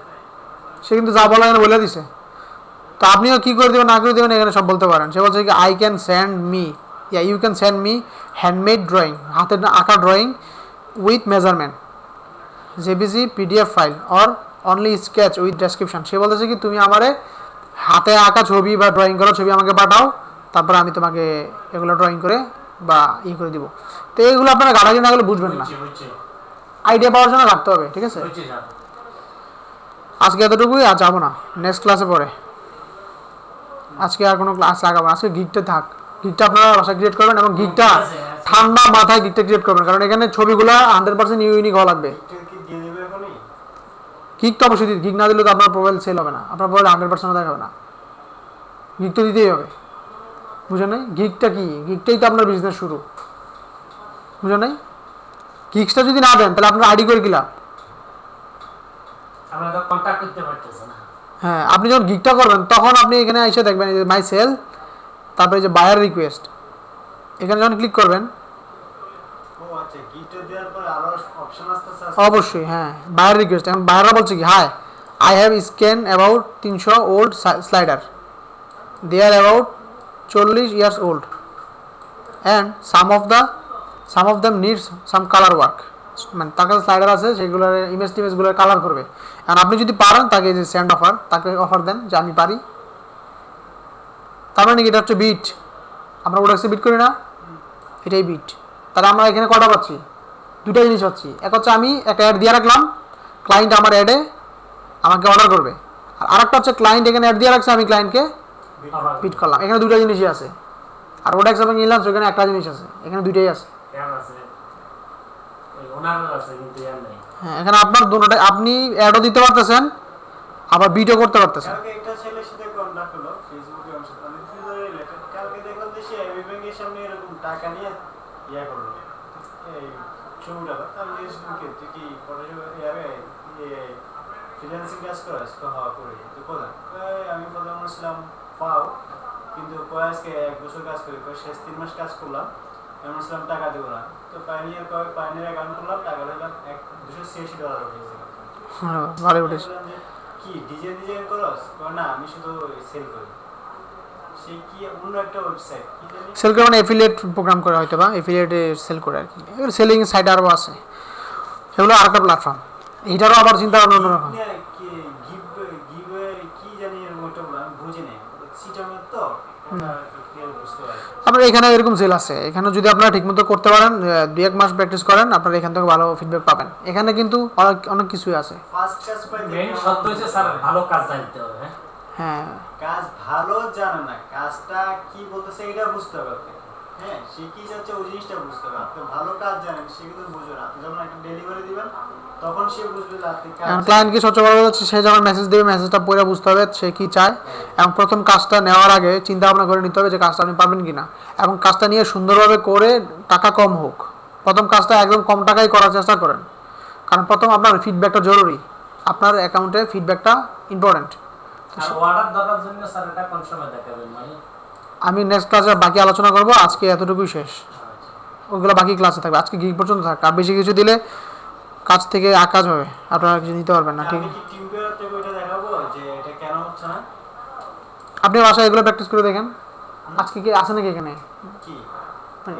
সে কিন্তু যা বলা এখানে বলে দিছে। তো আপনিও কি করে দেবেন না করে দেবেন এখানে সব বলতে পারেন। সে বলছে কি I can send me, you can send me handmade drawing, হাতের আঁকা drawing with measurement, JPG PDF file or only sketch with description. সে বলতেছে কি তুমি আমারে হাতে আঁকা ছবি বা ড্রয়িং করা ছবি আমাকে পাঠাও, তারপরে আমি তোমাকে এগুলো ড্রয়িং করে বা করে দিব। তো এইগুলো আপনারা গাড়াগি না গেলে বুঝবেন না, বুঝছি আইডিয়া পাওয়ার জন্য রাখতে হবে, ঠিক আছে। বুঝছি স্যার। আজকে এতটুকুই, আর যাবো না, নেক্সট ক্লাসে পরে। আজকে আর কোনো ক্লাস লাগাবো না, আজকে গিগটা থাক। গিগটা আপনারা বাসায় ক্রিয়েট করবেন এবং গিগটা ঠান্ডা মাথায় গিগটা ক্রিয়েট করবেন, কারণ এখানে ছবিগুলো 100% ইউনিক হওয়া লাগবে। কি দিয়ে দেবে এখনই? গিগ তো অবশ্যই গিগ না দিলে তো আপনার প্রোফাইল সেল হবে না, আপনার প্রোফাইল 100% দেখাবে না, গিগ তো দিতেই হবে। বুঝেন নাই গিগটা কি? গিগটাই তো আপনার বিজনেস শুরু, বুঝেন নাই? গিগসটা যদি না দেন তাহলে আপনার আইডি করে কি লাভ? আমরা তো কন্টাক্ট করতে পারতেছি না। হ্যাঁ, আপনি যখন গিগটা করবেন তখন আপনি এখানে এসে দেখবেন যে মাই সেল, তারপরে যে বায়ার রিকোয়েস্ট, এখানে যখন ক্লিক করবেন ও আচ্ছা, গিফট দেওয়ার পর আরো অপশন আসতেছে। অবশ্যই হ্যাঁ বায়ার রিকোয়েস্ট। এখন বায়াররা বলছে কি hi I have scan about 300 old slider, they are about 40 years old and some of them needs some colour work. মানে তার কাছে স্লাইডার আছে, সেগুলোর টিমেজগুলোর কালার করবে। কারণ আপনি যদি পারেন তাকে যে সেন্ড অফার, তাকে অফার দেন যে আমি পারি। তার মানে কি এটা হচ্ছে বিট, আমরা ওটা বিট করি না, এটাই বিট। তাহলে আমরা এখানে কটা পাচ্ছি, দুটো জিনিস পাচ্ছি। এক হচ্ছে আমি একটা অ্যাড দিয়ে রাখলাম, ক্লায়েন্ট আমার অ্যাডে আমাকে অর্ডার করবে, আর আরেকটা হচ্ছে ক্লায়েন্ট এখানে অ্যাড দিয়ে রাখছে, আমি ক্লায়েন্টকে বিট করলাম। এখানে দুটো জিনিসই আছে। আর ওটা একসাথে নিলাম, সেখানে একটা জিনিস আছে, এখানে দুইটাই আছে। কেমন আছে? ওই ওনার আছে কিন্তু ইয়ার নাই। হ্যাঁ, এখানে আপনার দুটোটাই, আপনি অ্যাডও দিতে পারতেছেন আবার বিটও করতে পারতেছেন। কালকে একটা ছেলের সাথে কন্টাক্ট হলো ফেসবুকে, আমার সাথে আমি ফিউচারে রিলেটেড। কালকে দেখলাম যে সে এবি ব্যাংকের সামনে এরকম টাকা নিয়ে করলো, এই ছবিটা। আমি জিজ্ঞেস করি তুই কি ফ্রিল্যান্সিং কাজ করিস? তো হওয়া করি। তো কোথায়? আমি প্রথম ছিলাম পাও, কিন্তু আজকে 1 বছর কাজ করি, শেষ 3 মাস কাজ করলাম, এমন ছিলাম টাকা দেবো না। তো পাইনিয়ার অ্যাকাউন্ট করলাম, টাকা দিলাম $286 উঠেছে। হ্যাঁ, ভালো উঠেছে। কি ডিজাইন করস? না, আমি শুধু সেল করি। সে কি অন্য একটা ওয়েবসাইট কি জানি সেল করে, মানে এফিলিয়েট প্রোগ্রাম করে হয়তো, বা এফিলিয়েটে সেল করে আর কি। এগুলো সেলিং সাইট আরও আছে, এগুলো আরেকটা প্ল্যাটফর্ম। এইটারও আবার চিন্তা ভাবনা অন্যরকম। কি গিভ কি জানি এর মতো আমি বুঝি নাই। সিটামের তো ওটা ক্লিয়ার বুঝতে পারি। আপনার এখানে এরকম সেল আছে, এখানে যদি আপনারা ঠিকমতো করতে পারেন, 2-1 মাস প্র্যাকটিস করেন, আপনারা এখান থেকে ভালো ফিডব্যাক পাবেন। এখানে কিন্তু অনেক কিছুই আছে। ফার্স্ট কাজ পাইতে মেইন সত্য হচ্ছে স্যার ভালো কাজ জানতে হবে। হ্যাঁ, কাজ ভালো জানে না, কাজটা কি বলতেছে এটা বুঝতে হবে আপনাকে। হ্যাঁ, সে কি চাচ্ছে ওই জিনিসটা বুঝতে হবে। আপনি ভালো কাজ জানেন, সে কিন্তু বুঝবে না। আপনি যখন একটা ডেলিভারি দিবেন তখন সে বুঝবে যে আপনি কাজ এখন ক্লায়েন্টকে সবচেয়ে বড় কথা হচ্ছে সে যখন মেসেজ দেবে, মেসেজটা পড়ে বুঝতে হবে সে কি চায়, এবং প্রথম কাজটা নেওয়ার আগে চিন্তা ভাবনা করে নিতে হবে যে কাজটা আপনি পারবেন কিনা, এবং কাজটা নিয়ে সুন্দরভাবে করে টাকা কম হোক, প্রথম কাজটা একদম কম টাকায় করার চেষ্টা করেন। কারণ প্রথম আপনার ফিডব্যাকটা জরুরি, আপনার অ্যাকাউন্টে ফিডব্যাকটা ইম্পর্টেন্ট। আর অর্ডার দেওয়ার জন্য স্যার এটা কোন সময় দেখাবেন? মানে আমি নেক্সট ক্লাসে বাকি আলোচনা করব, আজকে এতটুকুই শেষ। ওগুলো বাকি ক্লাসে থাকবে, আজকে গিগ পর্যন্ত থাকবে। আর বেশি কিছু দিলে কাজ থেকে আকাজ হবে, আপনারা কিছু নিতে পারবেন না। ঠিক আমি কি টিউটোরিয়াল থেকে ওইটা দেখাবো যে এটা কেন হচ্ছে না? আপনি বাসায় এগুলো প্র্যাকটিস করে দেখেন। আজকে কি আছে নাকি এখানে? কি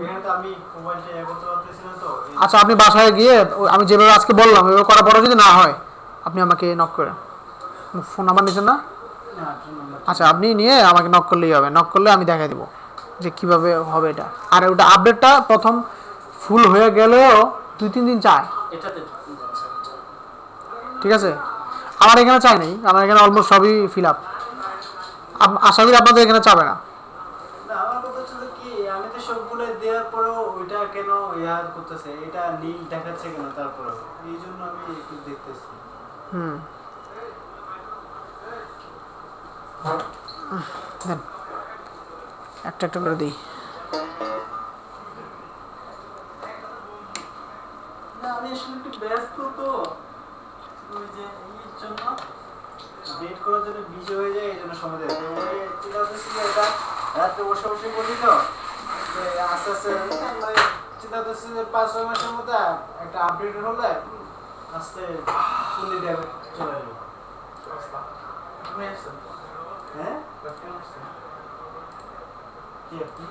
এখানে তো আমি মোবাইলটা করতে পারতেছি না তো। আচ্ছা, আপনি বাসায় গিয়ে আমি যেভাবে আজকে বললাম ওইভাবে করার পরে যদি না হয়, আপনি আমাকে নক করেন। ফোন নাম্বার নিচ্ছেন না? আচ্ছা, আপনি নিয়ে আমাকে নক করলেই হবে। নক করলে আমি দেখাই দেবো যে কীভাবে হবে এটা। আর ওটা আপডেটটা প্রথম ফুল হয়ে গেলেও 2-3 দিন চায়, এটাতে ঠিক আছে? আমার এখানে চাই নাই, আমার এখানে অলমোস্ট সবই ফিল আপ। আশা করি আপনাদের এখানে চাবে না। না, আমার কথা হচ্ছে যে কি আমি তো সবগুলো দেওয়ার পরেও ওইটা কেন ইয়াদ করতেছে, এটা নীল দেখাচ্ছে কেন তারপরে, এই জন্য আমি একটু দেখতেছি। হুম দেন একটা একটা করে দিই। না আমি আসলে একটু ব্যস্ত তো, ওই যে এর জন্য ডেট করার জন্য বিজি হয়ে যায়, এই জন্য সময় দেয় ওই চিন্তা করতেছি যে এটা রাত্রে বসে বসে করি তো, যে আস্তে আস্তে চিন্তা করতেছি যে 5-6 মাসের মধ্যে একটা আপডেট হলে আস্তে ফুললি ডেভেলপ চলে যাবে। হ্যাঁ কি আপনি